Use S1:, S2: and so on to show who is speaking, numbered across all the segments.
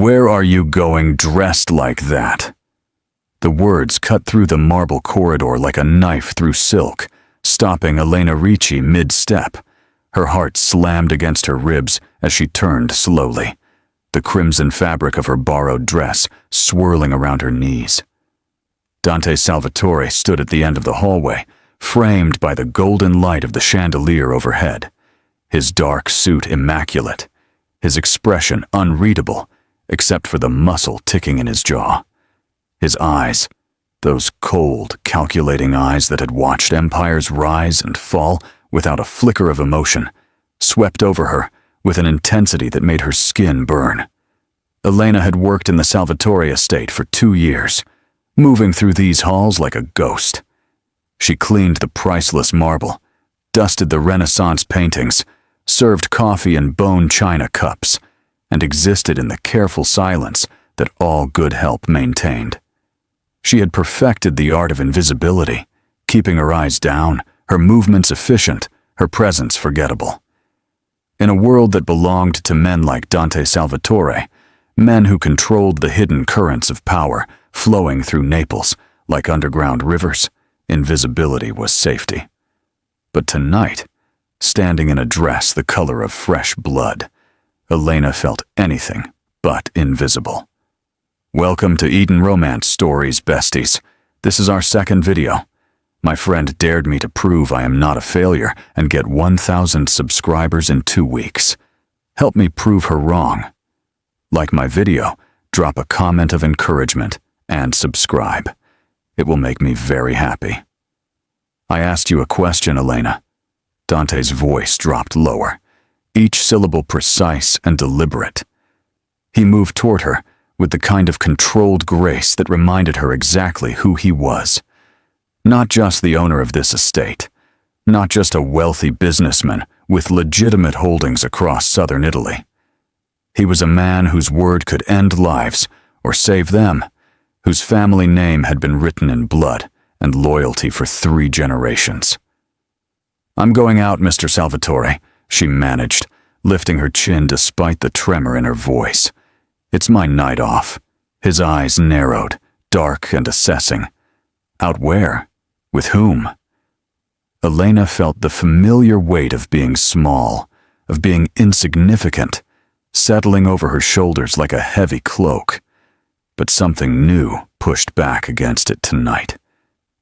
S1: Where are you going dressed like that?" The words cut through the marble corridor like a knife through silk, stopping Elena Ricci mid-step. Her heart slammed against her ribs as she turned slowly, the crimson fabric of her borrowed dress swirling around her knees. Dante Salvatore stood at the end of the hallway, framed by the golden light of the chandelier overhead, his dark suit immaculate, his expression unreadable except for the muscle ticking in his jaw. His eyes, those cold, calculating eyes that had watched empires rise and fall without a flicker of emotion, swept over her with an intensity that made her skin burn. Elena had worked in the Salvatore estate for 2 years, moving through these halls like a ghost. She cleaned the priceless marble, dusted the Renaissance paintings, served coffee in bone china cups, and existed in the careful silence that all good help maintained. She had perfected the art of invisibility, keeping her eyes down, her movements efficient, her presence forgettable. In a world that belonged to men like Dante Salvatore, men who controlled the hidden currents of power flowing through Naples like underground rivers, invisibility was safety. But tonight, standing in a dress the color of fresh blood, Elena felt anything but invisible. Welcome to Eden Romance Stories, besties. This is our second video. My friend dared me to prove I am not a failure and get 1,000 subscribers in 2 weeks. Help me prove her wrong. Like my video, drop a comment of encouragement, and subscribe. It will make me very happy. I asked you a question, Elena. Dante's voice dropped lower, each syllable precise and deliberate. He moved toward her with the kind of controlled grace that reminded her exactly who he was. Not just the owner of this estate, not just a wealthy businessman with legitimate holdings across southern Italy. He was a man whose word could end lives or save them, whose family name had been written in blood and loyalty for 3 generations. "I'm going out, Mr. Salvatore," she managed, lifting her chin despite the tremor in her voice. "It's my night off." His eyes narrowed, dark and assessing. Out where? With whom? Elena felt the familiar weight of being small, of being insignificant, settling over her shoulders like a heavy cloak. But something new pushed back against it tonight.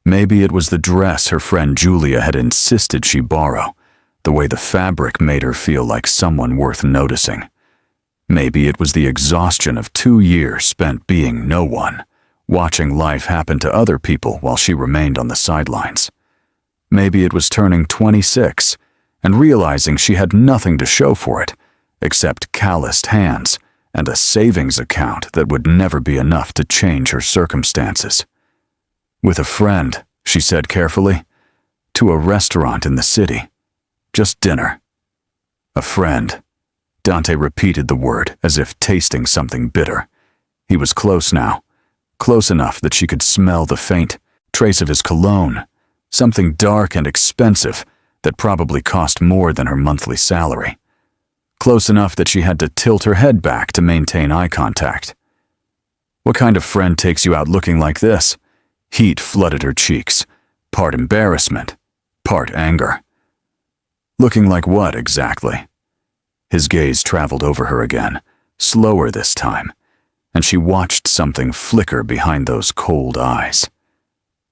S1: Maybe it was the dress her friend Julia had insisted she borrow, the way the fabric made her feel like someone worth noticing. Maybe it was the exhaustion of 2 years spent being no one, watching life happen to other people while she remained on the sidelines. Maybe it was turning 26 and realizing she had nothing to show for it, except calloused hands and a savings account that would never be enough to change her circumstances. "With a friend," she said carefully, "to a restaurant in the city. Just dinner." A friend. Dante repeated the word as if tasting something bitter. He was close now, close enough that she could smell the faint trace of his cologne, something dark and expensive that probably cost more than her monthly salary. Close enough that she had to tilt her head back to maintain eye contact. What kind of friend takes you out looking like this? Heat flooded her cheeks, part embarrassment, part anger. Looking like what exactly? His gaze traveled over her again, slower this time, and she watched something flicker behind those cold eyes.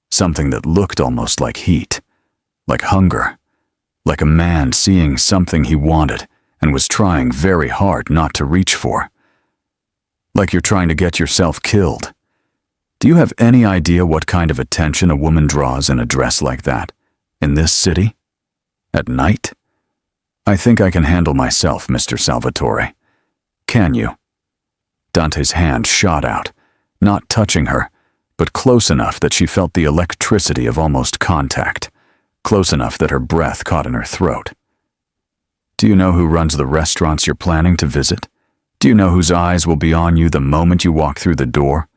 S1: Something that looked almost like heat, like hunger, like a man seeing something he wanted and was trying very hard not to reach for. Like you're trying to get yourself killed. Do you have any idea what kind of attention a woman draws in a dress like that, in this city? At night? "I think I can handle myself, Mr. Salvatore." "Can you?" Dante's hand shot out, not touching her, but close enough that she felt the electricity of almost contact, close enough that her breath caught in her throat. "Do you know who runs the restaurants you're planning to visit? Do you know whose eyes will be on you the moment you walk through the door?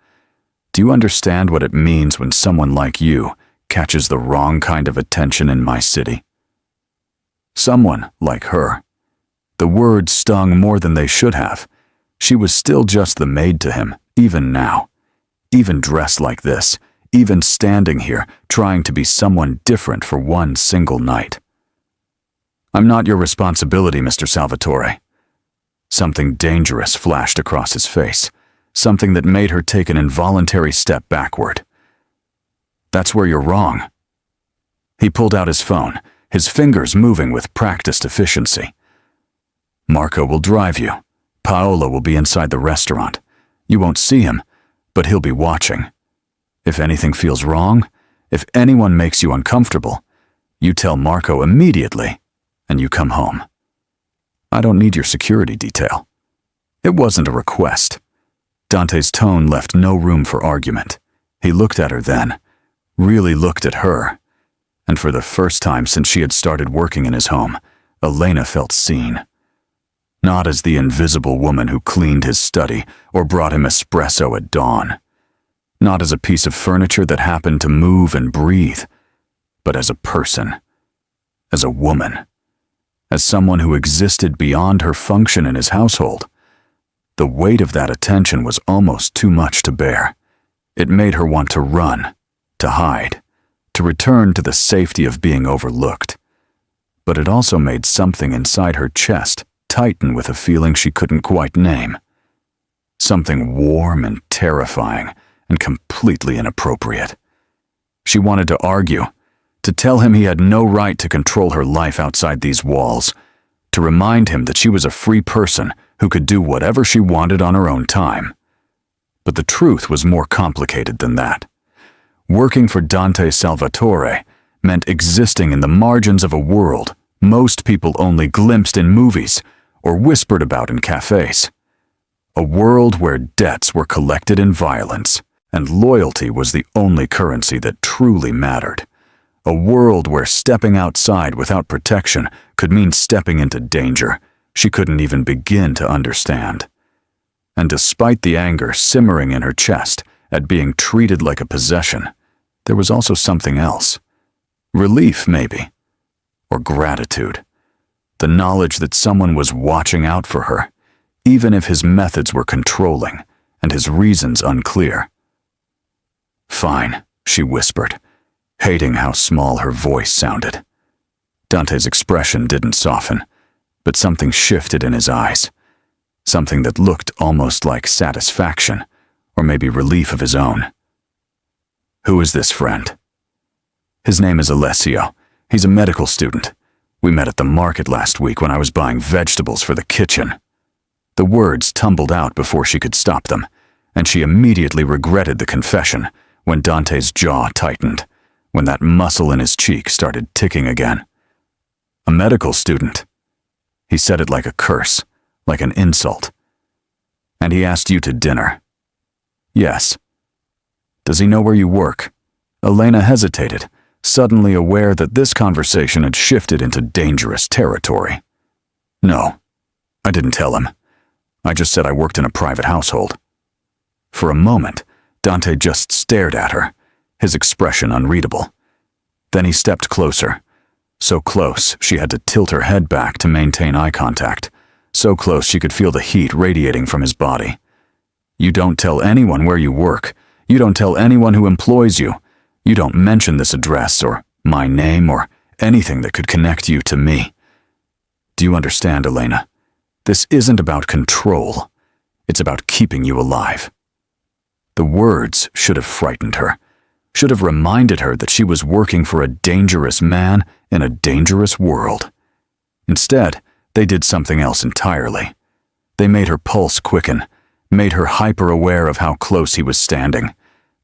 S1: Do you understand what it means when someone like you catches the wrong kind of attention in my city?" Someone like her. The words stung more than they should have. She was still just the maid to him, even now. Even dressed like this, even standing here, trying to be someone different for one single night. "I'm not your responsibility, Mr. Salvatore." Something dangerous flashed across his face, something that made her take an involuntary step backward. "That's where you're wrong." He pulled out his phone, his fingers moving with practiced efficiency. "Marco will drive you. Paolo will be inside the restaurant. You won't see him, but he'll be watching. If anything feels wrong, if anyone makes you uncomfortable, you tell Marco immediately, and you come home. I don't need your security detail." It wasn't a request. Dante's tone left no room for argument. He looked at her then, really looked at her, and for the first time since she had started working in his home, Elena felt seen. Not as the invisible woman who cleaned his study or brought him espresso at dawn. Not as a piece of furniture that happened to move and breathe, but as a person, as a woman, as someone who existed beyond her function in his household. The weight of that attention was almost too much to bear. It made her want to run, to hide, to return to the safety of being overlooked. But it also made something inside her chest tighten with a feeling she couldn't quite name. Something warm and terrifying and completely inappropriate. She wanted to argue, to tell him he had no right to control her life outside these walls, to remind him that she was a free person who could do whatever she wanted on her own time. But the truth was more complicated than that. Working for Dante Salvatore meant existing in the margins of a world most people only glimpsed in movies or whispered about in cafes. A world where debts were collected in violence, and loyalty was the only currency that truly mattered. A world where stepping outside without protection could mean stepping into danger she couldn't even begin to understand. And despite the anger simmering in her chest at being treated like a possession, there was also something else. Relief, maybe. Or gratitude. The knowledge that someone was watching out for her, even if his methods were controlling and his reasons unclear. "Fine," she whispered, hating how small her voice sounded. Dante's expression didn't soften, but something shifted in his eyes. Something that looked almost like satisfaction, or maybe relief of his own. "Who is this friend?" "His name is Alessio. He's a medical student. We met at the market last week when I was buying vegetables for the kitchen." The words tumbled out before she could stop them, and she immediately regretted the confession when Dante's jaw tightened, when that muscle in his cheek started ticking again. "A medical student." He said it like a curse, like an insult. "And he asked you to dinner." "Yes." "Does he know where you work?" Elena hesitated, suddenly aware that this conversation had shifted into dangerous territory. "No, I didn't tell him. I just said I worked in a private household." For a moment, Dante just stared at her, his expression unreadable. Then he stepped closer, so close she had to tilt her head back to maintain eye contact, so close she could feel the heat radiating from his body. "You don't tell anyone where you work. You don't tell anyone who employs you. You don't mention this address or my name or anything that could connect you to me. Do you understand, Elena? This isn't about control. It's about keeping you alive." The words should have frightened her, should have reminded her that she was working for a dangerous man in a dangerous world. Instead, they did something else entirely. They made her pulse quicken, made her hyper-aware of how close he was standing,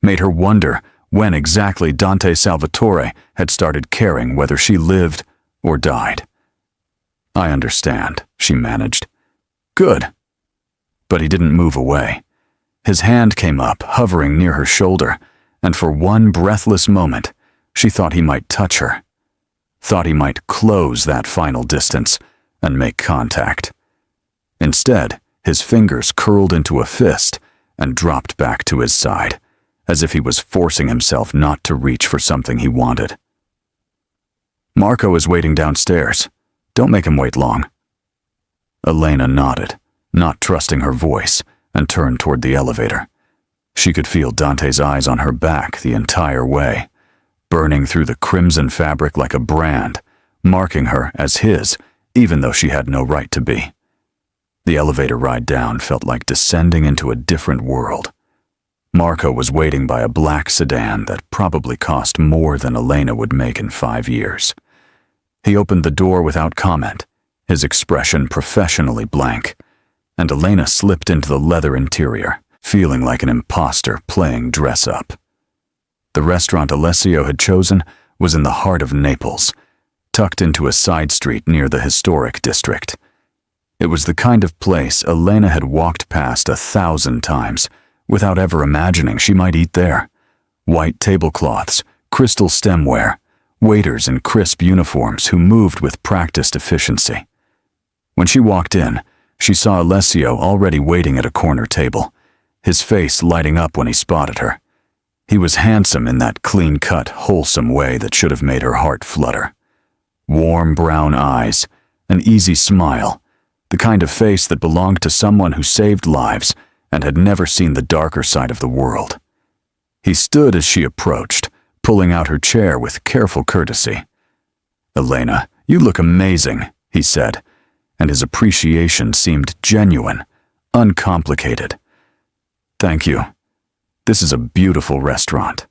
S1: made her wonder when exactly Dante Salvatore had started caring whether she lived or died. "I understand," she managed. "Good." But he didn't move away. His hand came up, hovering near her shoulder, and for one breathless moment, she thought he might touch her. Thought he might close that final distance and make contact. Instead, his fingers curled into a fist and dropped back to his side, as if he was forcing himself not to reach for something he wanted. "Marco is waiting downstairs. Don't make him wait long." Elena nodded, not trusting her voice, and turned toward the elevator. She could feel Dante's eyes on her back the entire way, burning through the crimson fabric like a brand, marking her as his, even though she had no right to be. The elevator ride down felt like descending into a different world. Marco was waiting by a black sedan that probably cost more than Elena would make in 5 years. He opened the door without comment, his expression professionally blank, and Elena slipped into the leather interior, feeling like an imposter playing dress-up. The restaurant Alessio had chosen was in the heart of Naples, tucked into a side street near the historic district. It was the kind of place Elena had walked past 1,000 times without ever imagining she might eat there. White tablecloths, crystal stemware, waiters in crisp uniforms who moved with practiced efficiency. When she walked in, she saw Alessio already waiting at a corner table, his face lighting up when he spotted her. He was handsome in that clean-cut, wholesome way that should have made her heart flutter. Warm brown eyes, an easy smile, the kind of face that belonged to someone who saved lives and had never seen the darker side of the world. He stood as she approached, pulling out her chair with careful courtesy. "Elena, you look amazing," he said, and his appreciation seemed genuine, uncomplicated. "Thank you. This is a beautiful restaurant."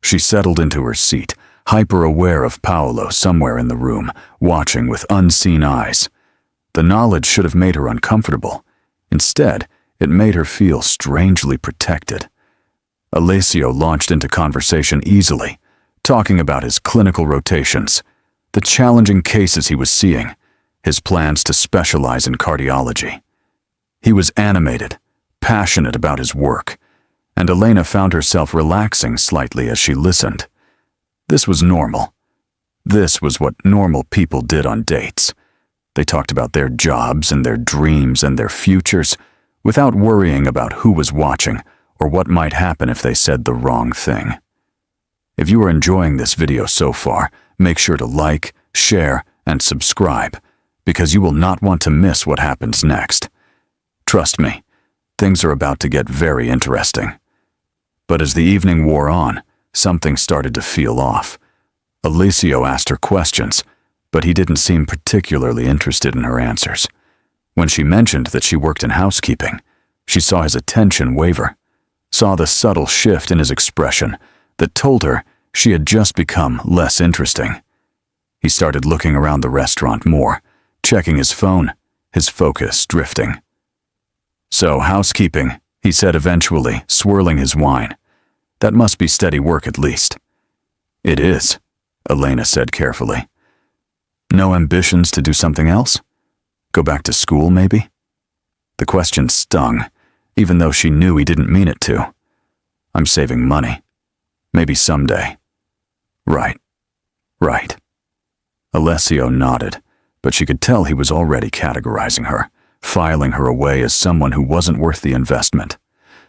S1: She settled into her seat, hyper-aware of Paolo somewhere in the room, watching with unseen eyes. The knowledge should have made her uncomfortable. Instead, it made her feel strangely protected. Alessio launched into conversation easily, talking about his clinical rotations, the challenging cases he was seeing, his plans to specialize in cardiology. He was animated, passionate about his work, and Elena found herself relaxing slightly as she listened. This was normal. This was what normal people did on dates. They talked about their jobs and their dreams and their futures without worrying about who was watching or what might happen if they said the wrong thing. If you are enjoying this video so far, make sure to like, share, and subscribe, because you will not want to miss what happens next. Trust me, things are about to get very interesting. But as the evening wore on, something started to feel off. Alessio asked her questions, but he didn't seem particularly interested in her answers. When she mentioned that she worked in housekeeping, she saw his attention waver, saw the subtle shift in his expression that told her she had just become less interesting. He started looking around the restaurant more, checking his phone, his focus drifting. "So, housekeeping," he said eventually, swirling his wine. "That must be steady work at least." "It is," Elena said carefully. "No ambitions to do something else? Go back to school, maybe?" The question stung, even though she knew he didn't mean it to. "I'm saving money. Maybe someday." Right. Alessio nodded, but she could tell he was already categorizing her, filing her away as someone who wasn't worth the investment,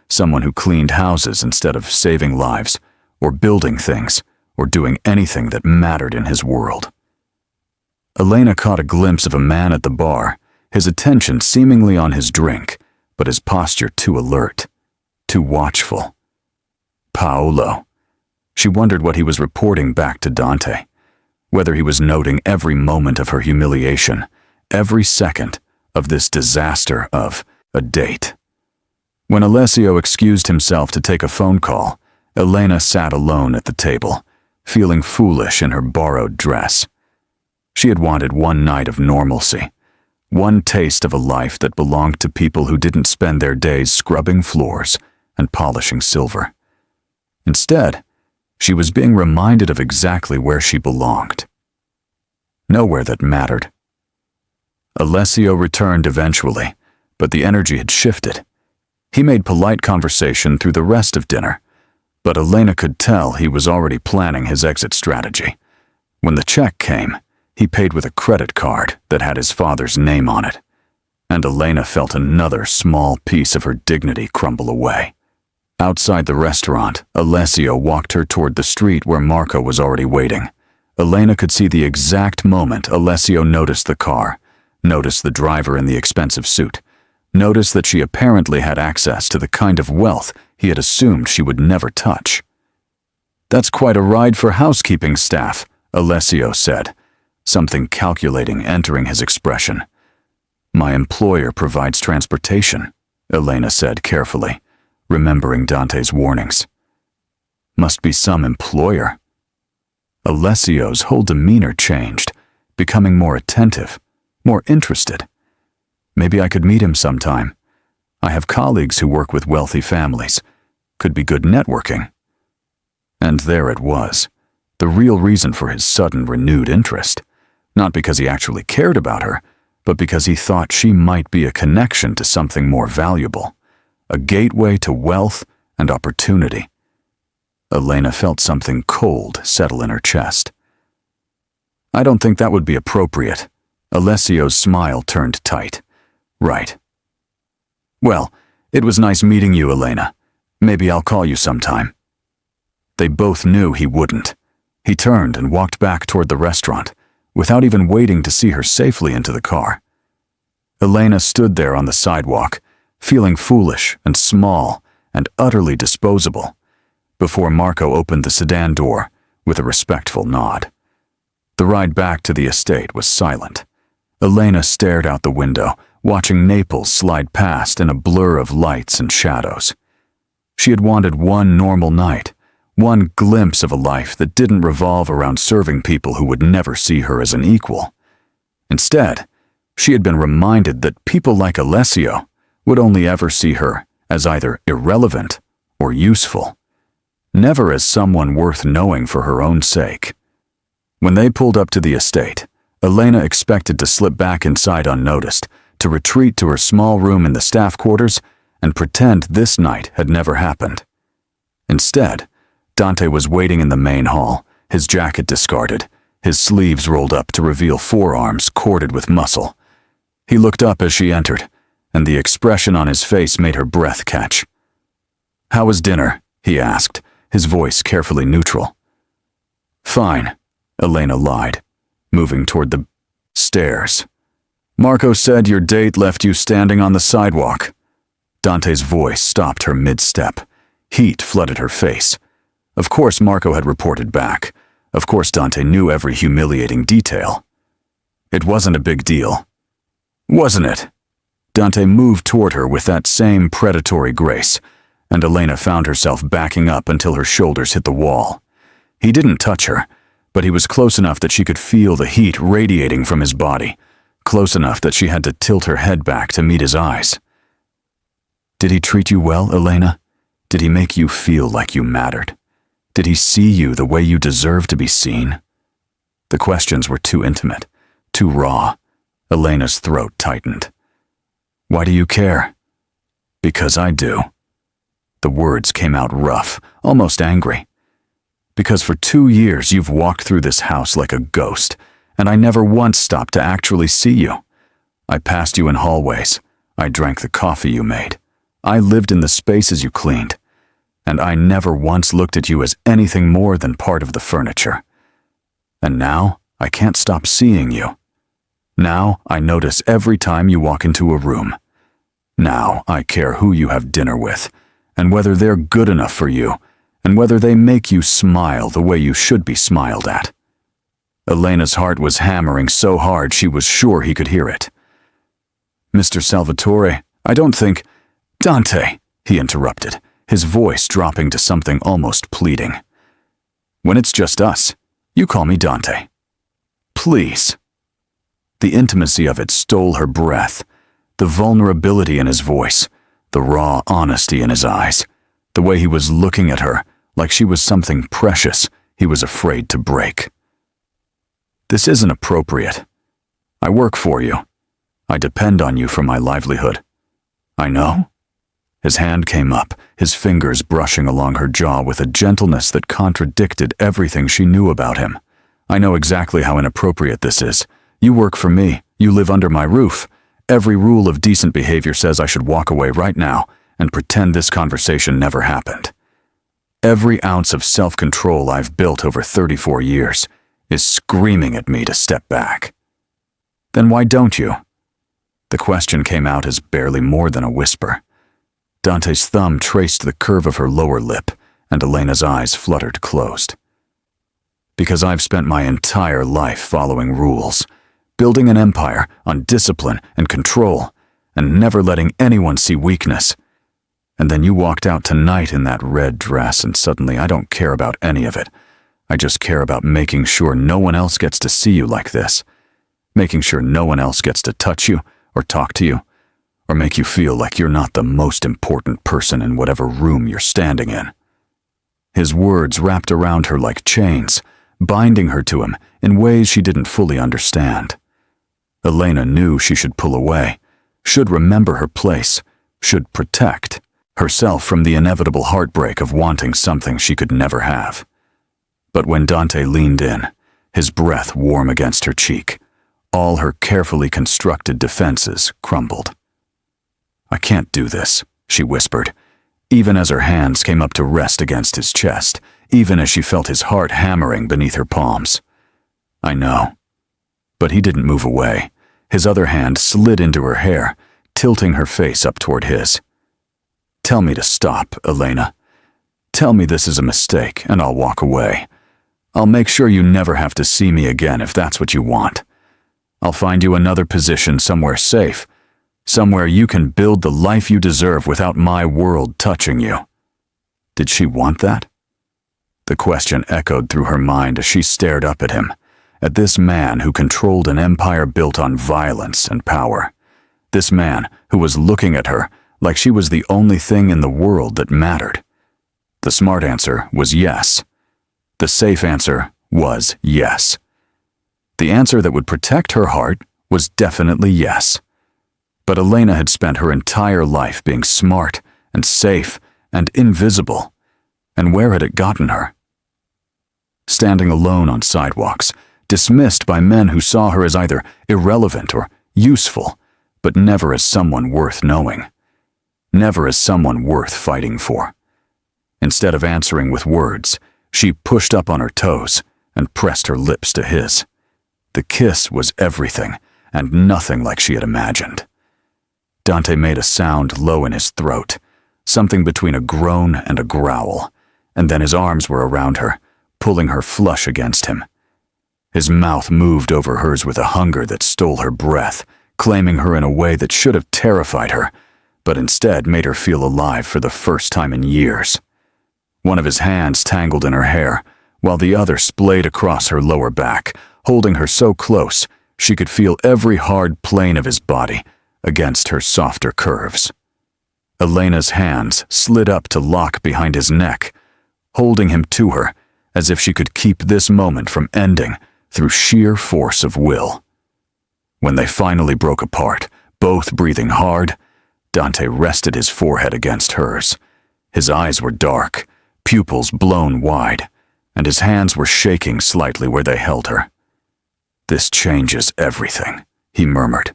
S1: someone who cleaned houses instead of saving lives, or building things, or doing anything that mattered in his world. Elena caught a glimpse of a man at the bar, his attention seemingly on his drink, but his posture too alert, too watchful. Paolo. She wondered what he was reporting back to Dante, whether he was noting every moment of her humiliation, every second of this disaster of a date. When Alessio excused himself to take a phone call, Elena sat alone at the table, feeling foolish in her borrowed dress. She had wanted one night of normalcy, one taste of a life that belonged to people who didn't spend their days scrubbing floors and polishing silver. Instead, she was being reminded of exactly where she belonged. Nowhere that mattered. Alessio returned eventually, but the energy had shifted. He made polite conversation through the rest of dinner, but Elena could tell he was already planning his exit strategy. When the check came, he paid with a credit card that had his father's name on it, and Elena felt another small piece of her dignity crumble away. Outside the restaurant, Alessio walked her toward the street where Marco was already waiting. Elena could see the exact moment Alessio noticed the car, noticed the driver in the expensive suit, noticed that she apparently had access to the kind of wealth he had assumed she would never touch. "That's quite a ride for housekeeping staff," Alessio said, something calculating entering his expression. "My employer provides transportation," Elena said carefully, remembering Dante's warnings. Must be some employer. Alessio's whole demeanor changed, becoming more attentive, more interested. Maybe I could meet him sometime. I have colleagues who work with wealthy families. Could be good networking. And there it was, the real reason for his sudden renewed interest. Not because he actually cared about her, but because he thought she might be a connection to something more valuable, a gateway to wealth and opportunity. Elena felt something cold settle in her chest. "I don't think that would be appropriate." Alessio's smile turned tight. "Right. Well, it was nice meeting you, Elena. Maybe I'll call you sometime." They both knew he wouldn't. He turned and walked back toward the restaurant, without even waiting to see her safely into the car. Elena stood there on the sidewalk, feeling foolish and small and utterly disposable, before Marco opened the sedan door with a respectful nod. The ride back to the estate was silent. Elena stared out the window, watching Naples slide past in a blur of lights and shadows. She had wanted one normal night, one glimpse of a life that didn't revolve around serving people who would never see her as an equal. Instead, she had been reminded that people like Alessio would only ever see her as either irrelevant or useful, never as someone worth knowing for her own sake. When they pulled up to the estate, Elena expected to slip back inside unnoticed, to retreat to her small room in the staff quarters and pretend this night had never happened. Instead, Dante was waiting in the main hall, his jacket discarded, his sleeves rolled up to reveal forearms corded with muscle. He looked up as she entered, and the expression on his face made her breath catch. "How was dinner?" he asked, his voice carefully neutral. "Fine," Elena lied, moving toward the stairs. "Marco said your date left you standing on the sidewalk." Dante's voice stopped her mid-step. Heat flooded her face. Of course Marco had reported back. Of course Dante knew every humiliating detail. It wasn't a big deal. Wasn't it? Dante moved toward her with that same predatory grace, and Elena found herself backing up until her shoulders hit the wall. He didn't touch her, but he was close enough that she could feel the heat radiating from his body, close enough that she had to tilt her head back to meet his eyes. "Did he treat you well, Elena? Did he make you feel like you mattered? Did he see you the way you deserve to be seen?" The questions were too intimate, too raw. Elena's throat tightened. "Why do you care?" "Because I do." The words came out rough, almost angry. "Because for 2 years you've walked through this house like a ghost, and I never once stopped to actually see you. I passed you in hallways. I drank the coffee you made. I lived in the spaces you cleaned. And I never once looked at you as anything more than part of the furniture. And now I can't stop seeing you. Now I notice every time you walk into a room. Now I care who you have dinner with, and whether they're good enough for you, and whether they make you smile the way you should be smiled at." Elena's heart was hammering so hard she was sure he could hear it. "Mr. Salvatore, I don't think—" "Dante," he interrupted, his voice dropping to something almost pleading. "When it's just us, you call me Dante. Please." The intimacy of it stole her breath, the vulnerability in his voice, the raw honesty in his eyes, the way he was looking at her like she was something precious he was afraid to break. "This isn't appropriate. I work for you. I depend on you for my livelihood. I know." His hand came up, his fingers brushing along her jaw with a gentleness that contradicted everything she knew about him. "I know exactly how inappropriate this is. You work for me. You live under my roof. Every rule of decent behavior says I should walk away right now and pretend this conversation never happened. Every ounce of self-control I've built over 34 years is screaming at me to step back." "Then why don't you?" The question came out as barely more than a whisper. Dante's thumb traced the curve of her lower lip, and Elena's eyes fluttered closed. Because I've spent my entire life following rules, building an empire on discipline and control, and never letting anyone see weakness. And then you walked out tonight in that red dress, and suddenly I don't care about any of it. I just care about making sure no one else gets to see you like this. Making sure no one else gets to touch you, or talk to you, or make you feel like you're not the most important person in whatever room you're standing in. His words wrapped around her like chains, binding her to him in ways she didn't fully understand. Elena knew she should pull away, should remember her place, should protect herself from the inevitable heartbreak of wanting something she could never have. But when Dante leaned in, his breath warm against her cheek, all her carefully constructed defenses crumbled. "I can't do this," she whispered, even as her hands came up to rest against his chest, even as she felt his heart hammering beneath her palms. "I know." But he didn't move away. His other hand slid into her hair, tilting her face up toward his. "Tell me to stop, Elena. Tell me this is a mistake, and I'll walk away. I'll make sure you never have to see me again if that's what you want. I'll find you another position somewhere safe, somewhere you can build the life you deserve without my world touching you." Did she want that? The question echoed through her mind as she stared up at him, at this man who controlled an empire built on violence and power. This man who was looking at her like she was the only thing in the world that mattered. The smart answer was yes. The safe answer was yes. The answer that would protect her heart was definitely yes. But Elena had spent her entire life being smart and safe and invisible. And where had it gotten her? Standing alone on sidewalks, dismissed by men who saw her as either irrelevant or useful, but never as someone worth knowing. Never as someone worth fighting for. Instead of answering with words, she pushed up on her toes and pressed her lips to his. The kiss was everything, and nothing like she had imagined. Dante made a sound low in his throat, something between a groan and a growl, and then his arms were around her, pulling her flush against him. His mouth moved over hers with a hunger that stole her breath, claiming her in a way that should have terrified her, but instead made her feel alive for the first time in years. One of his hands tangled in her hair, while the other splayed across her lower back, holding her so close she could feel every hard plane of his body against her softer curves. Elena's hands slid up to lock behind his neck, holding him to her as if she could keep this moment from ending through sheer force of will. When they finally broke apart, both breathing hard, Dante rested his forehead against hers. His eyes were dark, pupils blown wide, and his hands were shaking slightly where they held her. "This changes everything," he murmured.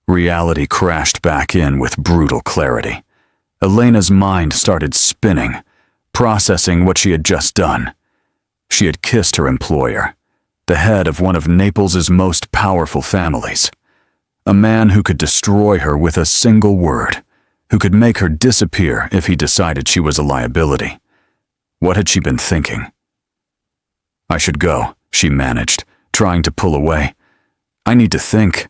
S1: Reality crashed back in with brutal clarity. Elena's mind started spinning, processing what she had just done. She had kissed her employer, the head of one of Naples's most powerful families. A man who could destroy her with a single word, who could make her disappear if he decided she was a liability. What had she been thinking? "I should go," she managed, trying to pull away. "I need to think.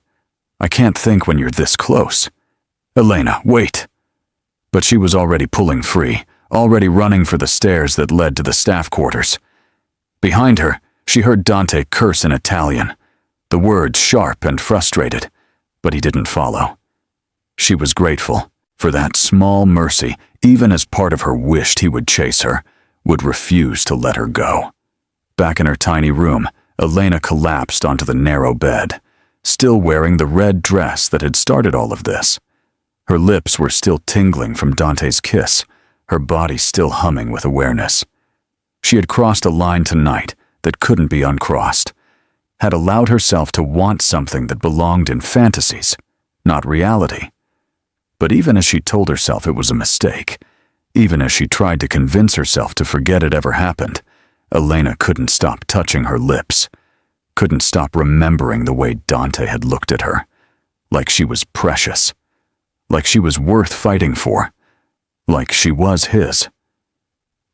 S1: I can't think when you're this close." "Elena, wait." But she was already pulling free, already running for the stairs that led to the staff quarters. Behind her, she heard Dante curse in Italian, the words sharp and frustrated, but he didn't follow. She was grateful for that small mercy, even as part of her wished he would chase her, would refuse to let her go. Back in her tiny room, Elena collapsed onto the narrow bed, still wearing the red dress that had started all of this. Her lips were still tingling from Dante's kiss, her body still humming with awareness. She had crossed a line tonight that couldn't be uncrossed, had allowed herself to want something that belonged in fantasies, not reality. But even as she told herself it was a mistake, even as she tried to convince herself to forget it ever happened, Elena couldn't stop touching her lips, couldn't stop remembering the way Dante had looked at her, like she was precious, like she was worth fighting for, like she was his.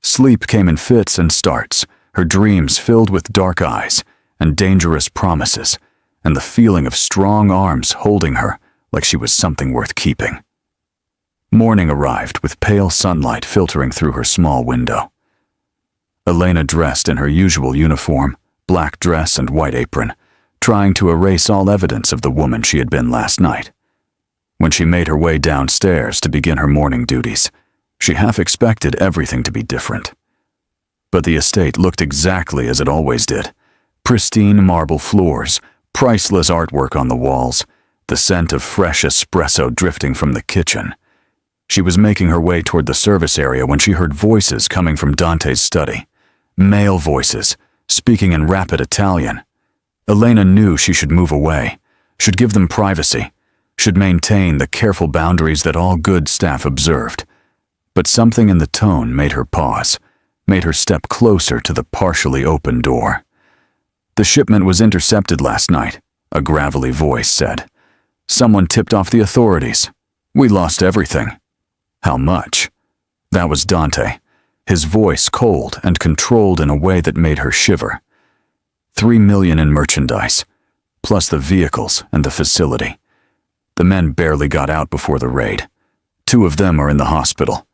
S1: Sleep came in fits and starts, her dreams filled with dark eyes and dangerous promises, and the feeling of strong arms holding her like she was something worth keeping. Morning arrived with pale sunlight filtering through her small window. Elena dressed in her usual uniform, black dress and white apron, trying to erase all evidence of the woman she had been last night. When she made her way downstairs to begin her morning duties, she half expected everything to be different. But the estate looked exactly as it always did. Pristine marble floors, priceless artwork on the walls, the scent of fresh espresso drifting from the kitchen. She was making her way toward the service area when she heard voices coming from Dante's study. Male voices, speaking in rapid Italian. Elena knew she should move away, should give them privacy, should maintain the careful boundaries that all good staff observed. But something in the tone made her pause, made her step closer to the partially open door. "The shipment was intercepted last night," a gravelly voice said. "Someone tipped off the authorities. We lost everything." "How much?" That was Dante, his voice cold and controlled in a way that made her shiver. $3 million in merchandise, plus the vehicles and the facility. The men barely got out before the raid. 2 of them are in the hospital.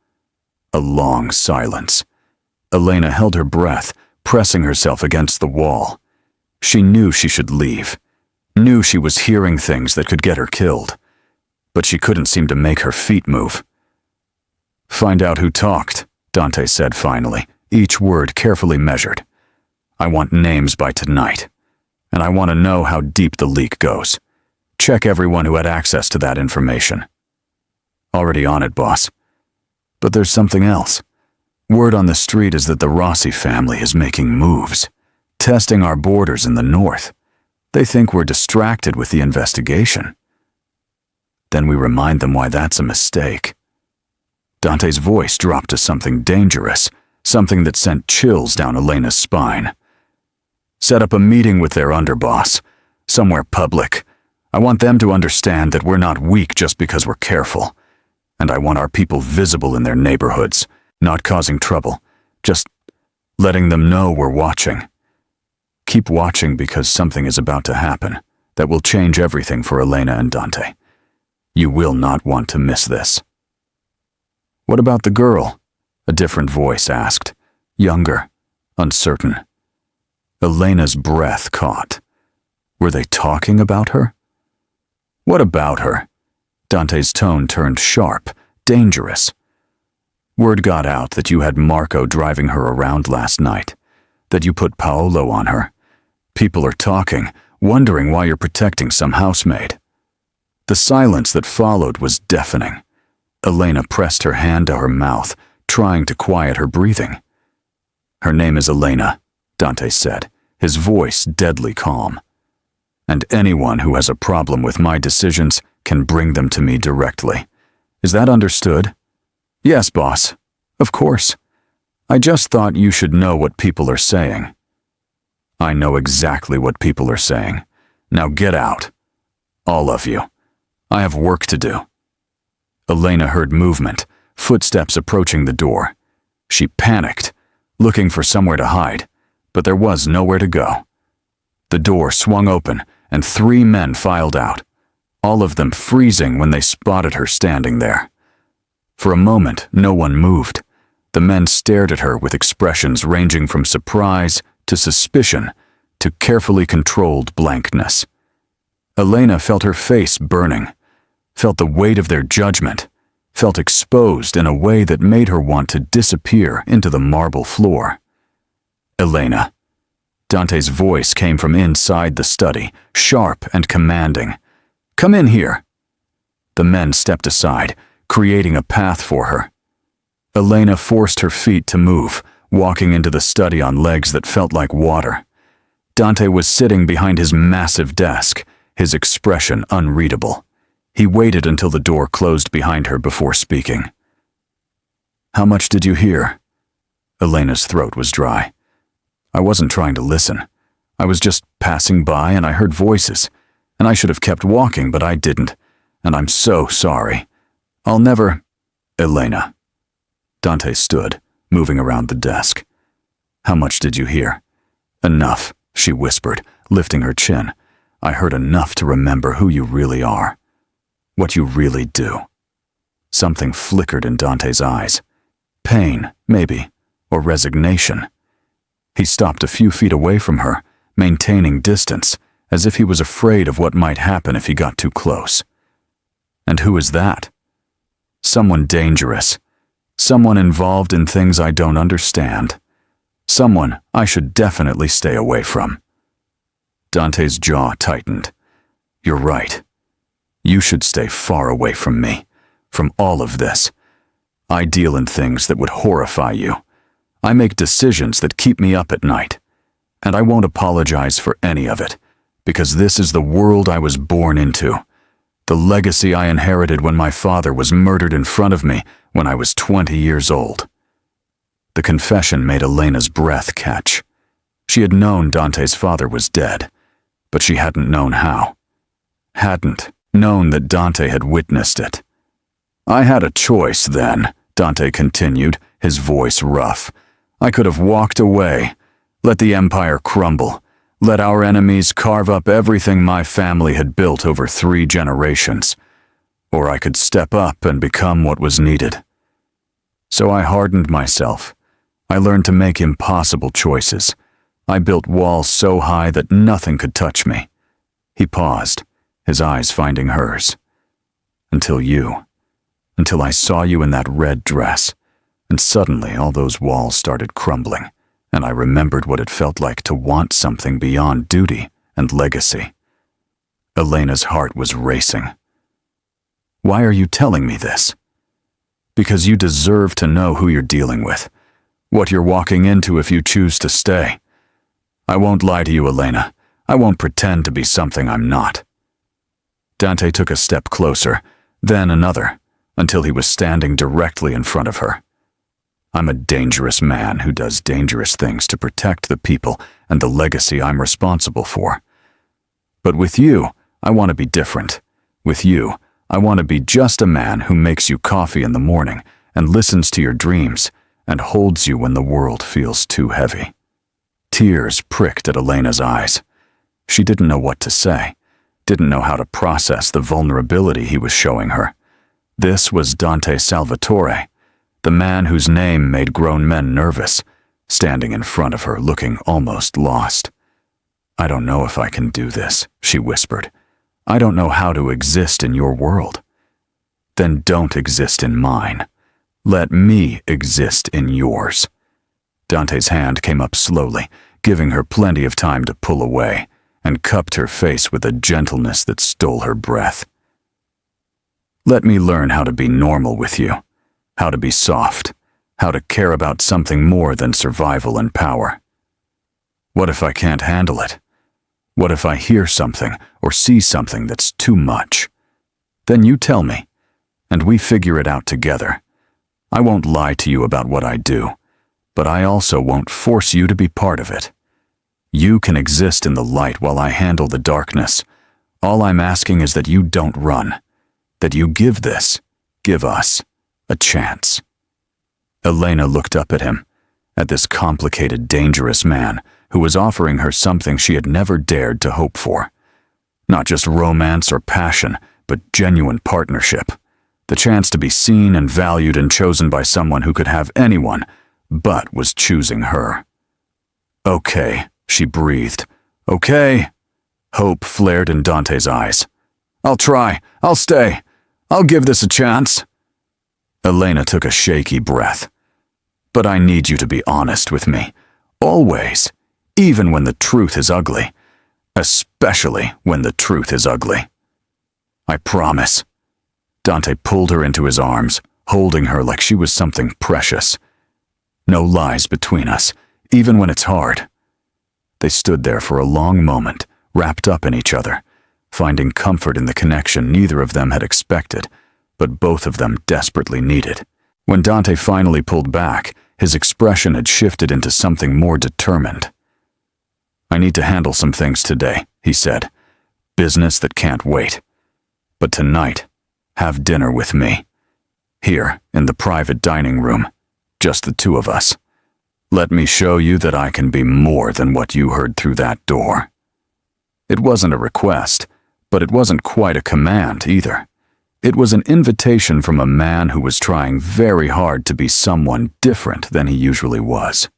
S1: A long silence. Elena held her breath, pressing herself against the wall. She knew she should leave, knew she was hearing things that could get her killed, but she couldn't seem to make her feet move. "Find out who talked," Dante said finally, each word carefully measured. "I want names by tonight, and I want to know how deep the leak goes. Check everyone who had access to that information." "Already on it, boss. But there's something else. Word on the street is that the Rossi family is making moves, testing our borders in the north. They think we're distracted with the investigation." "Then we remind them why that's a mistake." Dante's voice dropped to something dangerous, something that sent chills down Elena's spine. "Set up a meeting with their underboss, somewhere public. I want them to understand that we're not weak just because we're careful. And I want our people visible in their neighborhoods, not causing trouble, just letting them know we're watching. Keep watching because something is about to happen that will change everything for Elena and Dante. You will not want to miss this." "What about the girl?" a different voice asked, younger, uncertain. Elena's breath caught. Were they talking about her? "What about her?" Dante's tone turned sharp, dangerous. "Word got out that you had Marco driving her around last night, that you put Paolo on her. People are talking, wondering why you're protecting some housemaid." The silence that followed was deafening. Elena pressed her hand to her mouth, trying to quiet her breathing. "Her name is Elena," Dante said, his voice deadly calm. "And anyone who has a problem with my decisions can bring them to me directly. Is that understood?" "Yes, boss. Of course. I just thought you should know what people are saying." "I know exactly what people are saying. Now get out. All of you. I have work to do." Elena heard movement, footsteps approaching the door. She panicked, looking for somewhere to hide, but there was nowhere to go. The door swung open, and 3 men filed out, all of them freezing when they spotted her standing there. For a moment, no one moved. The men stared at her with expressions ranging from surprise to suspicion to carefully controlled blankness. Elena felt her face burning, felt the weight of their judgment, felt exposed in a way that made her want to disappear into the marble floor. "Elena." Dante's voice came from inside the study, sharp and commanding. "Come in here." The men stepped aside, creating a path for her. Elena forced her feet to move, walking into the study on legs that felt like water. Dante was sitting behind his massive desk, his expression unreadable. He waited until the door closed behind her before speaking. "How much did you hear?" Elena's throat was dry. "I wasn't trying to listen. I was just passing by and I heard voices. And I should have kept walking, but I didn't. And I'm so sorry. I'll never... Elena. Dante stood, moving around the desk. How much did you hear? Enough, she whispered, lifting her chin. I heard enough to remember who you really are. What you really do. Something flickered in Dante's eyes. Pain, maybe, or resignation. He stopped a few feet away from her, maintaining distance, as if he was afraid of what might happen if he got too close. And who is that? Someone dangerous. Someone involved in things I don't understand. Someone I should definitely stay away from. Dante's jaw tightened. You're right. You should stay far away from me, from all of this. I deal in things that would horrify you. I make decisions that keep me up at night. And I won't apologize for any of it, because this is the world I was born into. The legacy I inherited when my father was murdered in front of me when I was 20 years old. The confession made Elena's breath catch. She had known Dante's father was dead, but she hadn't known how. Hadn't known that Dante had witnessed it. I had a choice then, Dante continued, his voice rough. I could have walked away, let the empire crumble, let our enemies carve up everything my family had built over 3 generations. Or I could step up and become what was needed. So I hardened myself. I learned to make impossible choices. I built walls so high that nothing could touch me. He paused, his eyes finding hers. Until I saw you in that red dress, and suddenly all those walls started crumbling, and I remembered what it felt like to want something beyond duty and legacy. Elena's heart was racing. Why are you telling me this? Because you deserve to know who you're dealing with, what you're walking into if you choose to stay. I won't lie to you, Elena. I won't pretend to be something I'm not. Dante took a step closer, then another, until he was standing directly in front of her. I'm a dangerous man who does dangerous things to protect the people and the legacy I'm responsible for. But with you, I want to be different. With you, I want to be just a man who makes you coffee in the morning and listens to your dreams and holds you when the world feels too heavy. Tears pricked at Elena's eyes. She didn't know what to say, didn't know how to process the vulnerability he was showing her. This was Dante Salvatore, the man whose name made grown men nervous, standing in front of her looking almost lost. I don't know if I can do this, she whispered. I don't know how to exist in your world. Then don't exist in mine. Let me exist in yours. Dante's hand came up slowly, giving her plenty of time to pull away, and cupped her face with a gentleness that stole her breath. Let me learn how to be normal with you, how to be soft, how to care about something more than survival and power. What if I can't handle it? What if I hear something or see something that's too much? Then you tell me, and we figure it out together. I won't lie to you about what I do, but I also won't force you to be part of it. You can exist in the light while I handle the darkness. All I'm asking is that you don't run, that you give us, a chance. Elena looked up at him, at this complicated, dangerous man who was offering her something she had never dared to hope for. Not just romance or passion, but genuine partnership. The chance to be seen and valued and chosen by someone who could have anyone, but was choosing her. Okay, she breathed. Okay. Hope flared in Dante's eyes. I'll try. I'll stay. I'll give this a chance. Elena took a shaky breath. But I need you to be honest with me. Always. Even when the truth is ugly. Especially when the truth is ugly. I promise. Dante pulled her into his arms, holding her like she was something precious. No lies between us, even when it's hard. They stood there for a long moment, wrapped up in each other, finding comfort in the connection neither of them had expected, but both of them desperately needed. When Dante finally pulled back, his expression had shifted into something more determined. I need to handle some things today, he said. business that can't wait. But tonight, have dinner with me. Here, in the private dining room, just the two of us. Let me show you that I can be more than what you heard through that door." It wasn't a request, but it wasn't quite a command either. It was an invitation from a man who was trying very hard to be someone different than he usually was.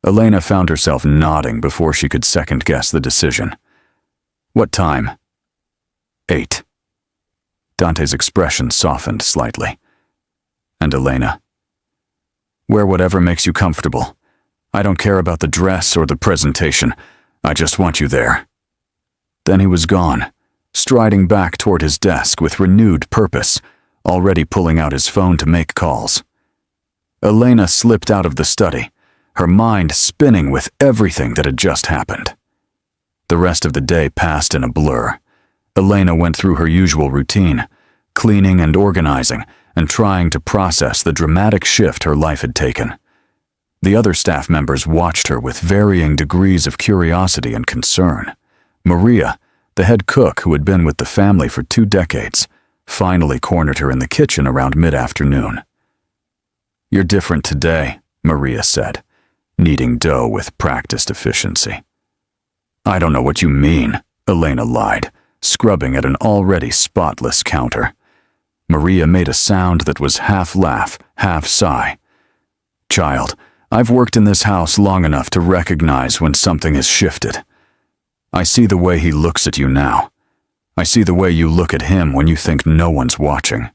S1: Elena found herself nodding before she could second-guess the decision. "What time?" 8. Dante's expression softened slightly. "And Elena?" "Wear whatever makes you comfortable. I don't care about the dress or the presentation. I just want you there." Then he was gone, striding back toward his desk with renewed purpose, already pulling out his phone to make calls. Elena slipped out of the study, her mind spinning with everything that had just happened. The rest of the day passed in a blur. Elena went through her usual routine, cleaning and organizing, and trying to process the dramatic shift her life had taken. The other staff members watched her with varying degrees of curiosity and concern. Maria, the head cook who had been with the family for 2 decades, finally cornered her in the kitchen around mid-afternoon. "You're different today," Maria said, kneading dough with practiced efficiency. "I don't know what you mean," Elena lied, scrubbing at an already spotless counter. Maria made a sound that was half laugh, half sigh. "Child, I've worked in this house long enough to recognize when something has shifted. I see the way he looks at you now. I see the way you look at him when you think no one's watching."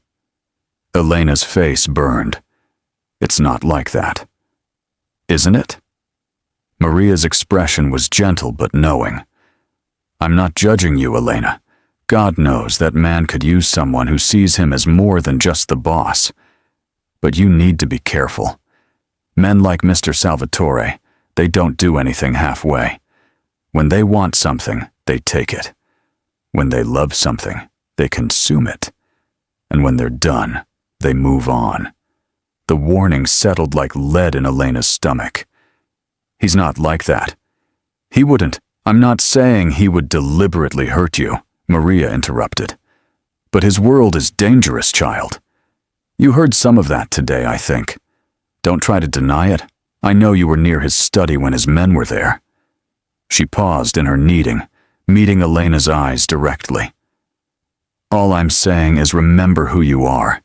S1: Elena's face burned. "It's not like that." "Isn't it?" Maria's expression was gentle but knowing. "I'm not judging you, Elena. God knows that man could use someone who sees him as more than just the boss. But you need to be careful. Men like Mr. Salvatore, they don't do anything halfway. When they want something, they take it. When they love something, they consume it. And when they're done, they move on." The warning settled like lead in Elena's stomach. "He's not like that. He wouldn't. I'm not saying he would deliberately hurt you," Maria interrupted. "But his world is dangerous, child. You heard some of that today, I think. Don't try to deny it. I know you were near his study when his men were there." She paused in her kneading, meeting Elena's eyes directly. "All I'm saying is remember who you are.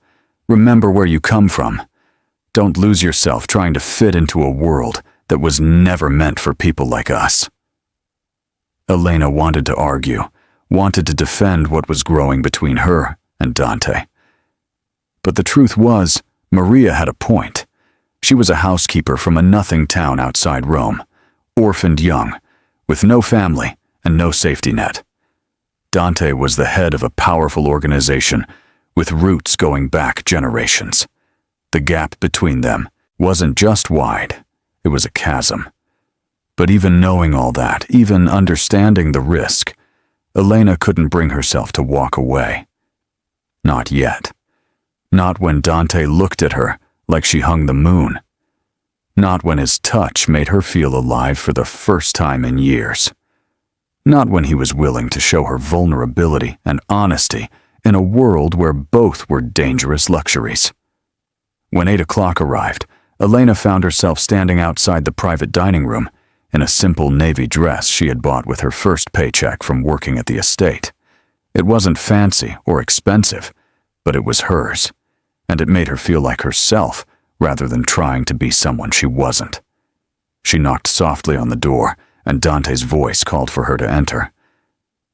S1: Remember where you come from. Don't lose yourself trying to fit into a world that was never meant for people like us." Elena wanted to argue, wanted to defend what was growing between her and Dante. But the truth was, Maria had a point. She was a housekeeper from a nothing town outside Rome, orphaned young, with no family and no safety net. Dante was the head of a powerful organization with roots going back generations. The gap between them wasn't just wide, it was a chasm. But even knowing all that, even understanding the risk, Elena couldn't bring herself to walk away. Not yet. Not when Dante looked at her like she hung the moon. Not when his touch made her feel alive for the first time in years. Not when he was willing to show her vulnerability and honesty in a world where both were dangerous luxuries. When 8 o'clock arrived, Elena found herself standing outside the private dining room in a simple navy dress she had bought with her first paycheck from working at the estate. It wasn't fancy or expensive, but it was hers, and it made her feel like herself rather than trying to be someone she wasn't. She knocked softly on the door, and Dante's voice called for her to enter.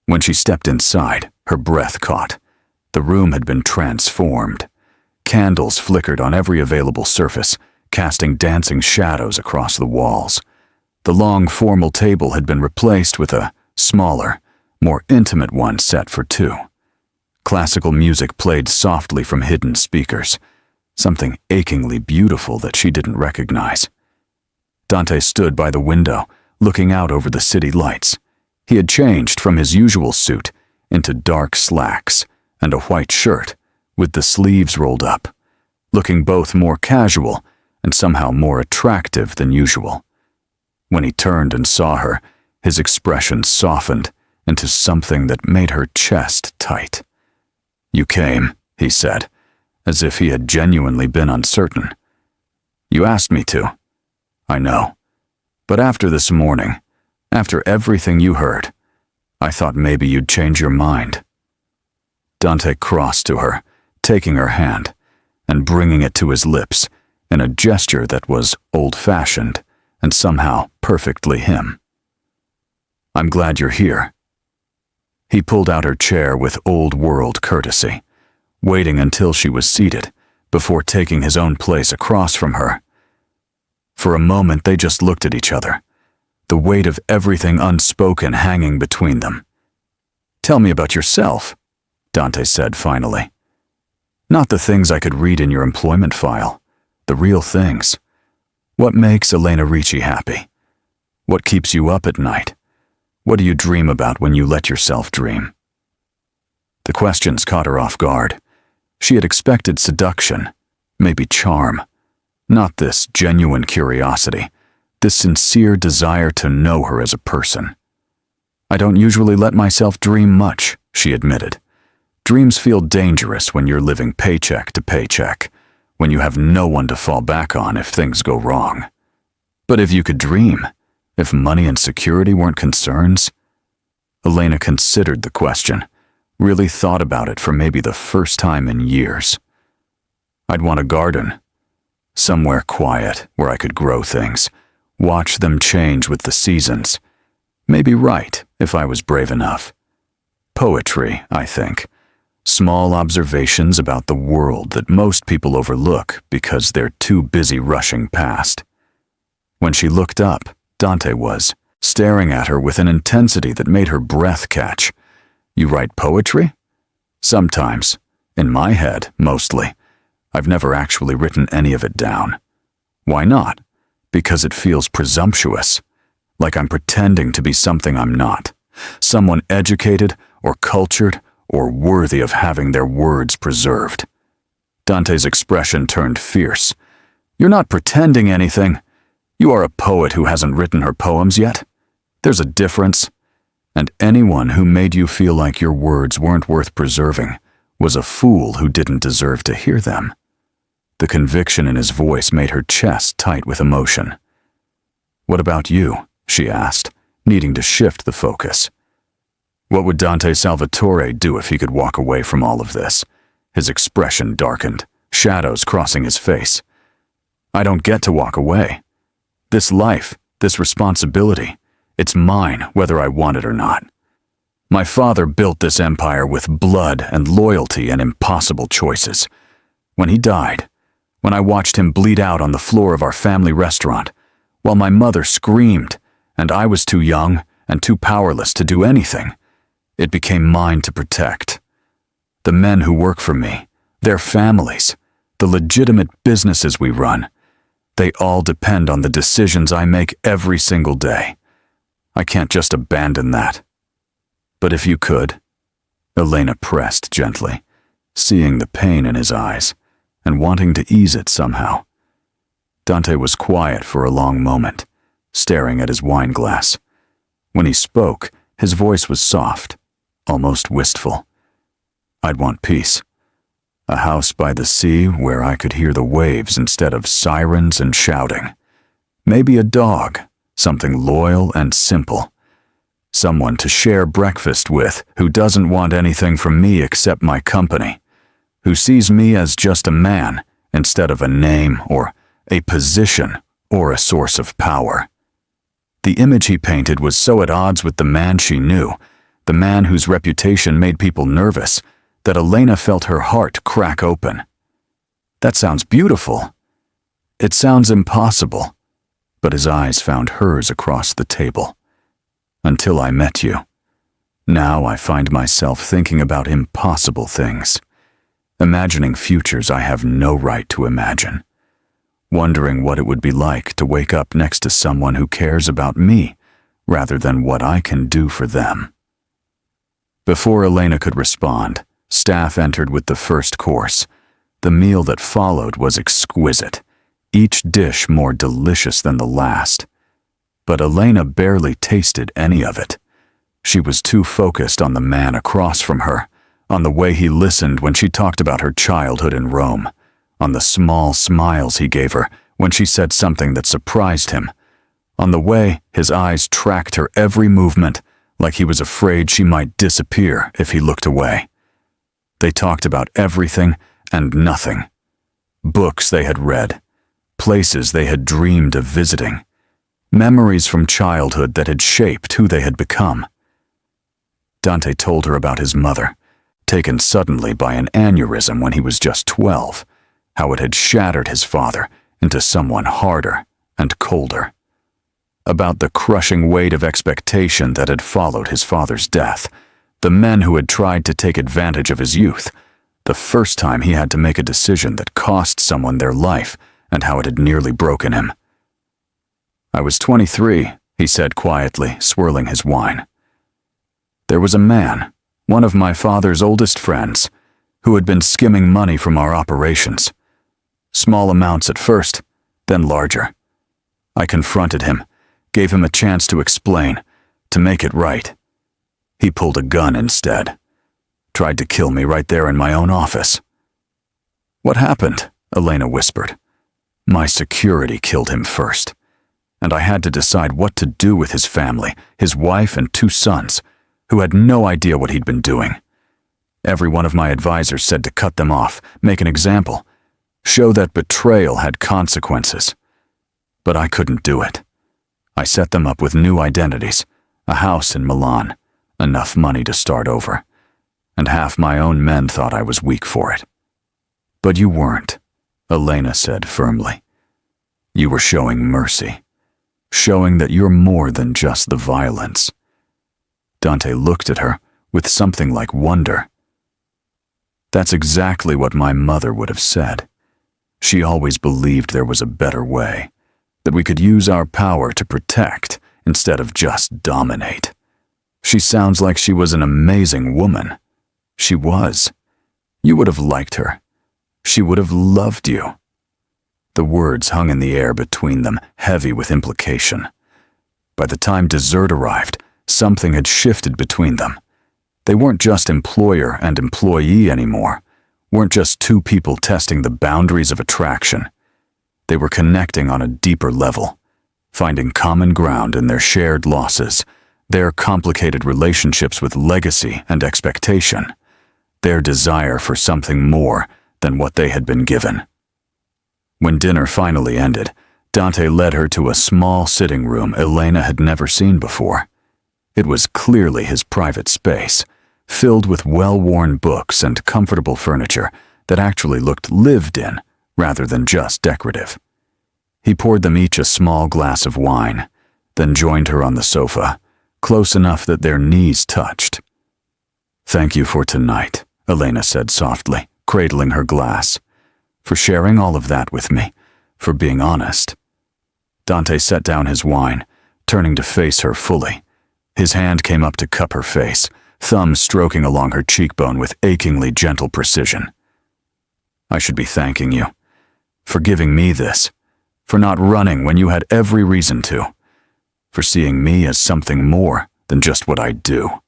S1: When she stepped inside, her breath caught. The room had been transformed. Candles flickered on every available surface, casting dancing shadows across the walls. The long, formal table had been replaced with a smaller, more intimate one set for 2. Classical music played softly from hidden speakers, something achingly beautiful that she didn't recognize. Dante stood by the window, looking out over the city lights. He had changed from his usual suit into dark slacks and a white shirt with the sleeves rolled up, looking both more casual and somehow more attractive than usual. When he turned and saw her, his expression softened into something that made her chest tight. "You came," he said, as if he had genuinely been uncertain. "You asked me to. I know. But after this morning, after everything you heard, I thought maybe you'd change your mind." Dante crossed to her, taking her hand and bringing it to his lips in a gesture that was old-fashioned and somehow perfectly him. "I'm glad you're here." He pulled out her chair with old-world courtesy, waiting until she was seated before taking his own place across from her. For a moment they just looked at each other, the weight of everything unspoken hanging between them. "Tell me about yourself," Dante said finally. "Not the things I could read in your employment file, the real things. What makes Elena Ricci happy? What keeps you up at night? What do you dream about when you let yourself dream?" The questions caught her off guard. She had expected seduction, maybe charm, not this genuine curiosity, this sincere desire to know her as a person. "I don't usually let myself dream much," she admitted. "Dreams feel dangerous when you're living paycheck to paycheck, when you have no one to fall back on if things go wrong. But if you could dream, if money and security weren't concerns..." Elena considered the question, really thought about it for maybe the first time in years. "I'd want a garden. Somewhere quiet where I could grow things, watch them change with the seasons. Maybe write if I was brave enough. Poetry, I think. Small observations about the world that most people overlook because they're too busy rushing past." When she looked up, Dante was staring at her with an intensity that made her breath catch. "You write poetry?" "Sometimes. In my head, mostly. I've never actually written any of it down." "Why not?" "Because it feels presumptuous. Like I'm pretending to be something I'm not. Someone educated or cultured or worthy of having their words preserved." Dante's expression turned fierce. "You're not pretending anything. You are a poet who hasn't written her poems yet. There's a difference. And anyone who made you feel like your words weren't worth preserving was a fool who didn't deserve to hear them." The conviction in his voice made her chest tight with emotion. "What about you?" she asked, needing to shift the focus. What would Dante Salvatore do if he could walk away from all of this? His expression darkened, shadows crossing his face. "I don't get to walk away. This life, this responsibility, it's mine whether I want it or not. My father built this empire with blood and loyalty and impossible choices. When he died, when I watched him bleed out on the floor of our family restaurant, while my mother screamed and I was too young and too powerless to do anything, it became mine to protect. The men who work for me, their families, the legitimate businesses we run, they all depend on the decisions I make every single day. I can't just abandon that." "But if you could," Elena pressed gently, seeing the pain in his eyes and wanting to ease it somehow. Dante was quiet for a long moment, staring at his wine glass. When he spoke, his voice was soft, almost wistful. "I'd want peace. A house by the sea where I could hear the waves instead of sirens and shouting. Maybe a dog, something loyal and simple. Someone to share breakfast with who doesn't want anything from me except my company, who sees me as just a man instead of a name or a position or a source of power." The image he painted was so at odds with the man she knew, the man whose reputation made people nervous, that Elena felt her heart crack open. "That sounds beautiful." "It sounds impossible." But his eyes found hers across the table. "Until I met you. Now I find myself thinking about impossible things, imagining futures I have no right to imagine, wondering what it would be like to wake up next to someone who cares about me rather than what I can do for them." Before Elena could respond, staff entered with the first course. The meal that followed was exquisite, each dish more delicious than the last. But Elena barely tasted any of it. She was too focused on the man across from her, on the way he listened when she talked about her childhood in Rome, on the small smiles he gave her when she said something that surprised him, on the way his eyes tracked her every movement like he was afraid she might disappear if he looked away. They talked about everything and nothing. Books they had read, places they had dreamed of visiting, memories from childhood that had shaped who they had become. Dante told her about his mother, taken suddenly by an aneurysm when he was just 12, how it had shattered his father into someone harder and colder. About the crushing weight of expectation that had followed his father's death, the men who had tried to take advantage of his youth, the first time he had to make a decision that cost someone their life, and how it had nearly broken him. "I was 23, he said quietly, swirling his wine. "There was a man, one of my father's oldest friends, who had been skimming money from our operations. Small amounts at first, then larger. I confronted him, gave him a chance to explain, to make it right. He pulled a gun instead. Tried to kill me right there in my own office." "What happened?" Elena whispered. "My security killed him first, and I had to decide what to do with his family, his wife and 2 sons, who had no idea what he'd been doing. Every one of my advisors said to cut them off, make an example, show that betrayal had consequences. But I couldn't do it. I set them up with new identities, a house in Milan, enough money to start over, and half my own men thought I was weak for it. But you weren't," Elena said firmly. "You were showing mercy, showing that you're more than just the violence." Dante looked at her with something like wonder. "That's exactly what my mother would have said. She always believed there was a better way, that we could use our power to protect instead of just dominate. She sounds like she was an amazing woman. She was. You would have liked her. She would have loved you." The words hung in the air between them, heavy with implication. By the time dessert arrived, something had shifted between them. They weren't just employer and employee anymore, weren't just 2 people testing the boundaries of attraction. They were connecting on a deeper level, finding common ground in their shared losses, their complicated relationships with legacy and expectation, their desire for something more than what they had been given. When dinner finally ended, Dante led her to a small sitting room Elena had never seen before. It was clearly his private space, filled with well-worn books and comfortable furniture that actually looked lived in rather than just decorative. He poured them each a small glass of wine, then joined her on the sofa, close enough that their knees touched. "Thank you for tonight," Elena said softly, cradling her glass. "For sharing all of that with me, for being honest." Dante set down his wine, turning to face her fully. His hand came up to cup her face, thumb stroking along her cheekbone with achingly gentle precision. "I should be thanking you, for giving me this, for not running when you had every reason to, for seeing me as something more than just what I do."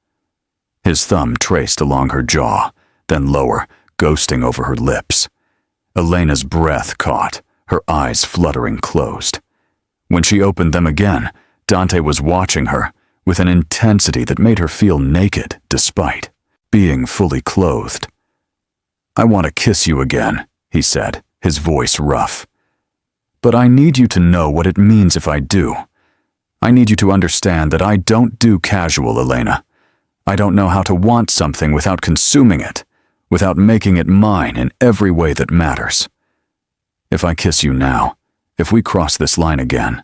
S1: His thumb traced along her jaw, then lower, ghosting over her lips. Elena's breath caught, her eyes fluttering closed. When she opened them again, Dante was watching her with an intensity that made her feel naked despite being fully clothed. "I want to kiss you again," he said, his voice rough. "But I need you to know what it means if I do. I need you to understand that I don't do casual, Elena. I don't know how to want something without consuming it, without making it mine in every way that matters. If I kiss you now, if we cross this line again,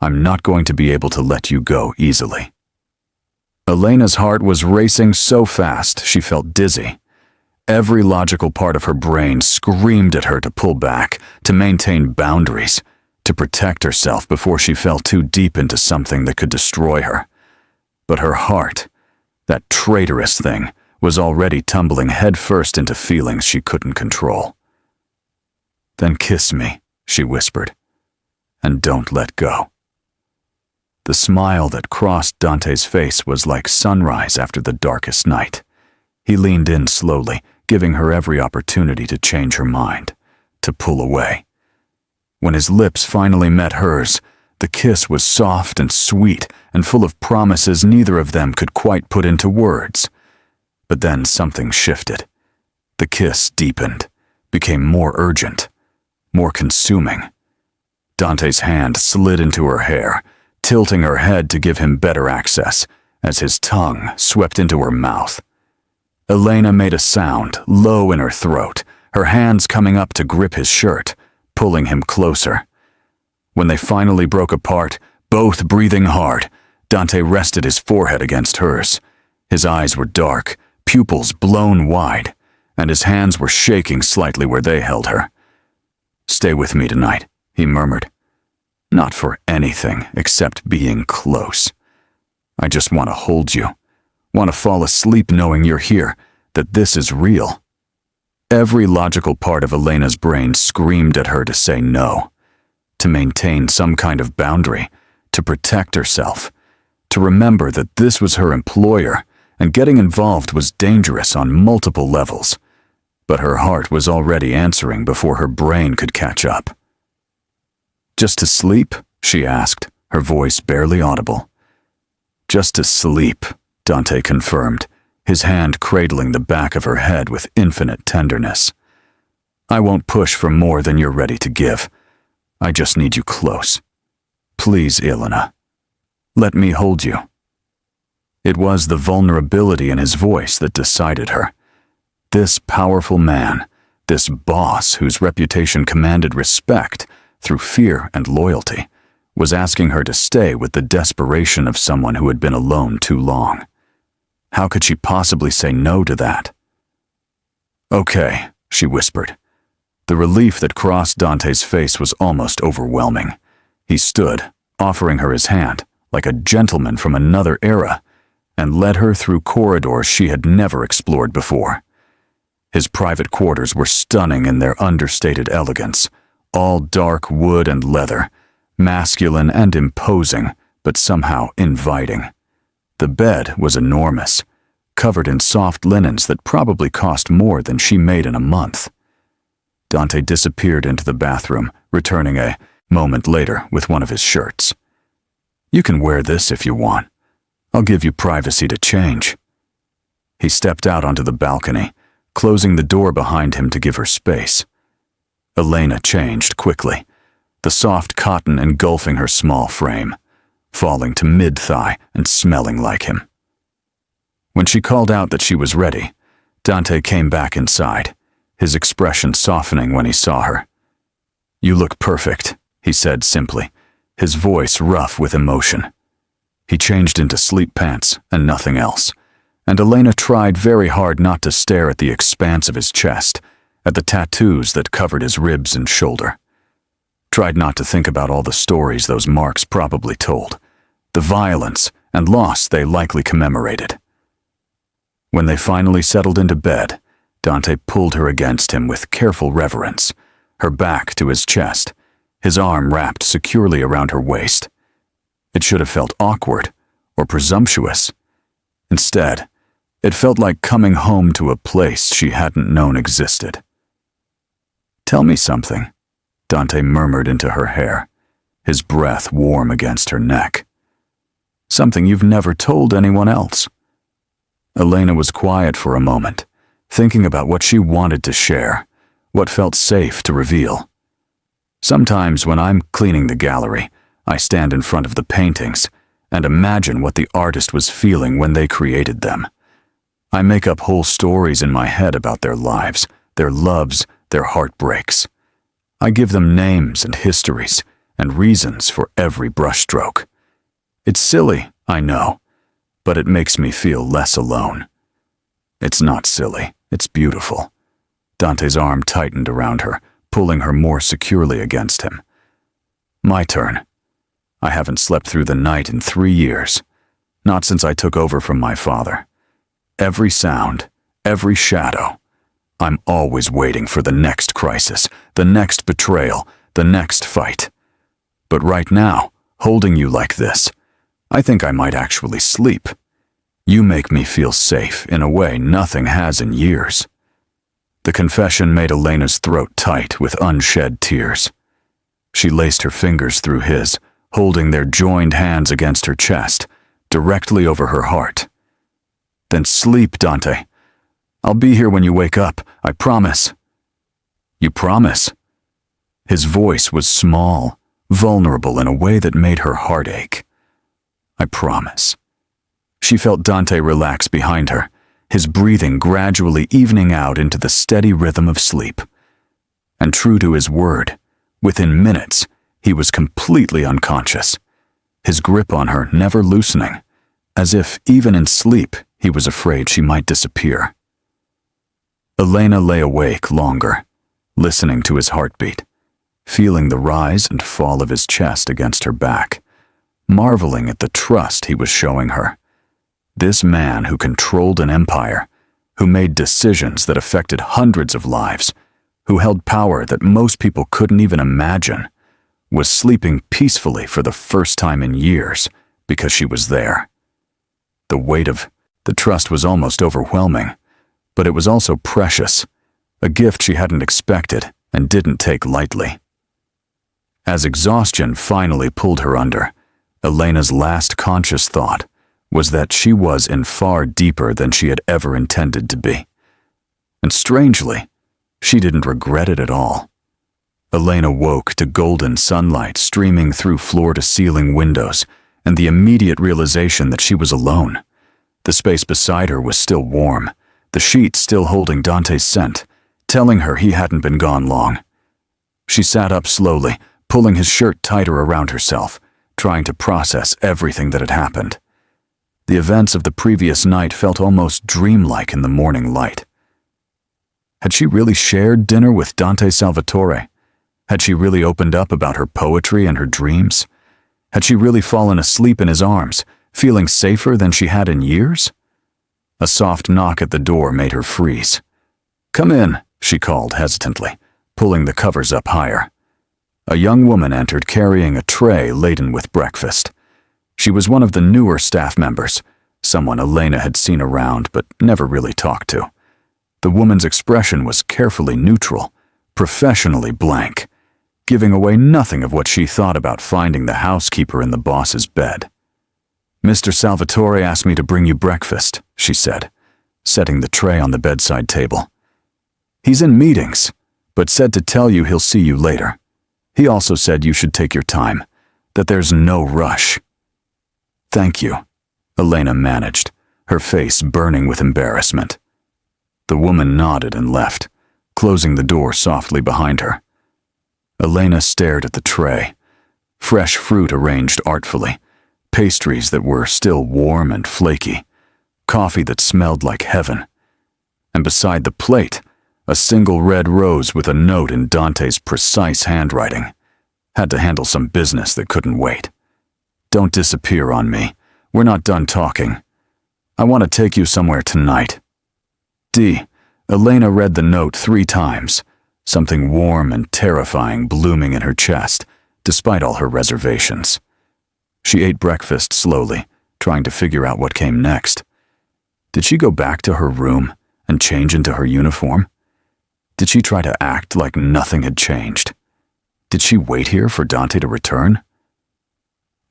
S1: I'm not going to be able to let you go easily." Elena's heart was racing so fast she felt dizzy. Every logical part of her brain screamed at her to pull back, to maintain boundaries, to protect herself before she fell too deep into something that could destroy her. But her heart, that traitorous thing, was already tumbling headfirst into feelings she couldn't control. "Then kiss me," she whispered, "and don't let go." The smile that crossed Dante's face was like sunrise after the darkest night. He leaned in slowly, giving her every opportunity to change her mind, to pull away. When his lips finally met hers, the kiss was soft and sweet and full of promises neither of them could quite put into words. But then something shifted. The kiss deepened, became more urgent, more consuming. Dante's hand slid into her hair, tilting her head to give him better access, as his tongue swept into her mouth. Elena made a sound, low in her throat, her hands coming up to grip his shirt, pulling him closer. When they finally broke apart, both breathing hard, Dante rested his forehead against hers. His eyes were dark, pupils blown wide, and his hands were shaking slightly where they held her. "Stay with me tonight," he murmured. "Not for anything except being close. I just want to hold you, want to fall asleep knowing you're here, that this is real." Every logical part of Elena's brain screamed at her to say no, to maintain some kind of boundary, to protect herself, to remember that this was her employer and getting involved was dangerous on multiple levels. But her heart was already answering before her brain could catch up. "Just to sleep?" she asked, her voice barely audible. "Just to sleep," Dante confirmed, his hand cradling the back of her head with infinite tenderness. "I won't push for more than you're ready to give. I just need you close. Please, Elena, let me hold you." It was the vulnerability in his voice that decided her. This powerful man, this boss whose reputation commanded respect through fear and loyalty, was asking her to stay with the desperation of someone who had been alone too long. How could she possibly say no to that? "Okay," she whispered. The relief that crossed Dante's face was almost overwhelming. He stood, offering her his hand, like a gentleman from another era, and led her through corridors she had never explored before. His private quarters were stunning in their understated elegance, all dark wood and leather, masculine and imposing, but somehow inviting. The bed was enormous, covered in soft linens that probably cost more than she made in a month. Dante disappeared into the bathroom, returning a moment later with one of his shirts. "You can wear this if you want. I'll give you privacy to change." He stepped out onto the balcony, closing the door behind him to give her space. Elena changed quickly, the soft cotton engulfing her small frame, falling to mid-thigh and smelling like him. When she called out that she was ready, Dante came back inside, his expression softening when he saw her. "You look perfect," he said simply, his voice rough with emotion. He changed into sleep pants and nothing else, and Elena tried very hard not to stare at the expanse of his chest, at the tattoos that covered his ribs and shoulder. Tried not to think about all the stories those marks probably told, the violence and loss they likely commemorated. When they finally settled into bed, Dante pulled her against him with careful reverence, her back to his chest, his arm wrapped securely around her waist. It should have felt awkward or presumptuous. Instead, it felt like coming home to a place she hadn't known existed. "Tell me something," Dante murmured into her hair, his breath warm against her neck. "Something you've never told anyone else." Elena was quiet for a moment, thinking about what she wanted to share, what felt safe to reveal. "Sometimes when I'm cleaning the gallery, I stand in front of the paintings and imagine what the artist was feeling when they created them. I make up whole stories in my head about their lives, their loves, their heartbreaks. I give them names and histories and reasons for every brushstroke. It's silly, I know, but it makes me feel less alone." "It's not silly, it's beautiful." Dante's arm tightened around her, pulling her more securely against him. "My turn. I haven't slept through the night in 3 years, not since I took over from my father. Every sound, every shadow. I'm always waiting for the next crisis, the next betrayal, the next fight. But right now, holding you like this, I think I might actually sleep. You make me feel safe in a way nothing has in years." The confession made Elena's throat tight with unshed tears. She laced her fingers through his, holding their joined hands against her chest, directly over her heart. "Then sleep, Dante. I'll be here when you wake up, I promise." "You promise?" His voice was small, vulnerable in a way that made her heart ache. "I promise." She felt Dante relax behind her, his breathing gradually evening out into the steady rhythm of sleep. And true to his word, within minutes, he was completely unconscious, his grip on her never loosening, as if, even in sleep, he was afraid she might disappear. Elena lay awake longer, listening to his heartbeat, feeling the rise and fall of his chest against her back, marveling at the trust he was showing her. This man who controlled an empire, who made decisions that affected hundreds of lives, who held power that most people couldn't even imagine, was sleeping peacefully for the first time in years because she was there. The weight of the trust was almost overwhelming, but it was also precious, a gift she hadn't expected and didn't take lightly. As exhaustion finally pulled her under, Elena's last conscious thought was that she was in far deeper than she had ever intended to be. And strangely, she didn't regret it at all. Elena woke to golden sunlight streaming through floor-to-ceiling windows and the immediate realization that she was alone. The space beside her was still warm, the sheets still holding Dante's scent, telling her he hadn't been gone long. She sat up slowly, pulling his shirt tighter around herself, trying to process everything that had happened. The events of the previous night felt almost dreamlike in the morning light. Had she really shared dinner with Dante Salvatore? Had she really opened up about her poetry and her dreams? Had she really fallen asleep in his arms, feeling safer than she had in years? A soft knock at the door made her freeze. "Come in," she called hesitantly, pulling the covers up higher. A young woman entered carrying a tray laden with breakfast. She was one of the newer staff members, someone Elena had seen around but never really talked to. The woman's expression was carefully neutral, professionally blank, giving away nothing of what she thought about finding the housekeeper in the boss's bed. "Mr. Salvatore asked me to bring you breakfast," she said, setting the tray on the bedside table. "He's in meetings, but said to tell you he'll see you later. He also said you should take your time, that there's no rush." "Thank you," Elena managed, her face burning with embarrassment. The woman nodded and left, closing the door softly behind her. Elena stared at the tray, fresh fruit arranged artfully, pastries that were still warm and flaky, coffee that smelled like heaven. And beside the plate, a single red rose with a note in Dante's precise handwriting. Had to handle some business that couldn't wait. "Don't disappear on me. We're not done talking. I want to take you somewhere tonight." Elena read the note 3 times, something warm and terrifying blooming in her chest, despite all her reservations. She ate breakfast slowly, trying to figure out what came next. Did she go back to her room and change into her uniform? Did she try to act like nothing had changed? Did she wait here for Dante to return?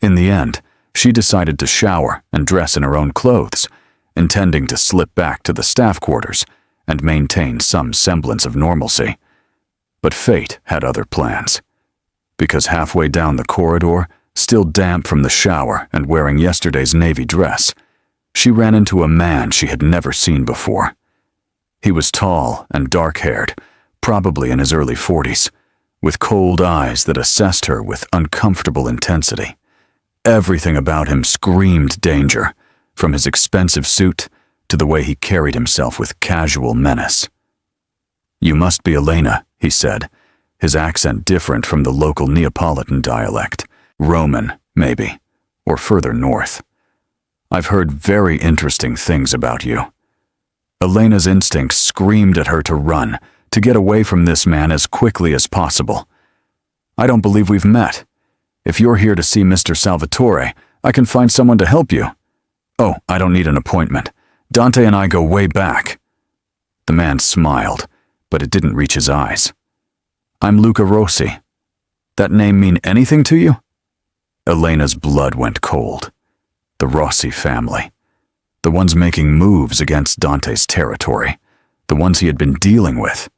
S1: In the end, she decided to shower and dress in her own clothes, intending to slip back to the staff quarters and maintain some semblance of normalcy. But fate had other plans. Because halfway down the corridor, still damp from the shower and wearing yesterday's navy dress, she ran into a man she had never seen before. He was tall and dark-haired, probably in his early 40s, with cold eyes that assessed her with uncomfortable intensity. Everything about him screamed danger, from his expensive suit to the way he carried himself with casual menace. "You must be Elena," he said, his accent different from the local Neapolitan dialect. "Roman, maybe, or further north. I've heard very interesting things about you." Elena's instincts screamed at her to run, to get away from this man as quickly as possible. "I don't believe we've met. If you're here to see Mr. Salvatore, I can find someone to help you. Oh, I don't need an appointment. Dante and I go way back. The man smiled, but it didn't reach his eyes. I'm Luca Rossi. That name mean anything to you? Elena's blood went cold. The Rossi family. The ones making moves against Dante's territory. The ones he had been dealing with.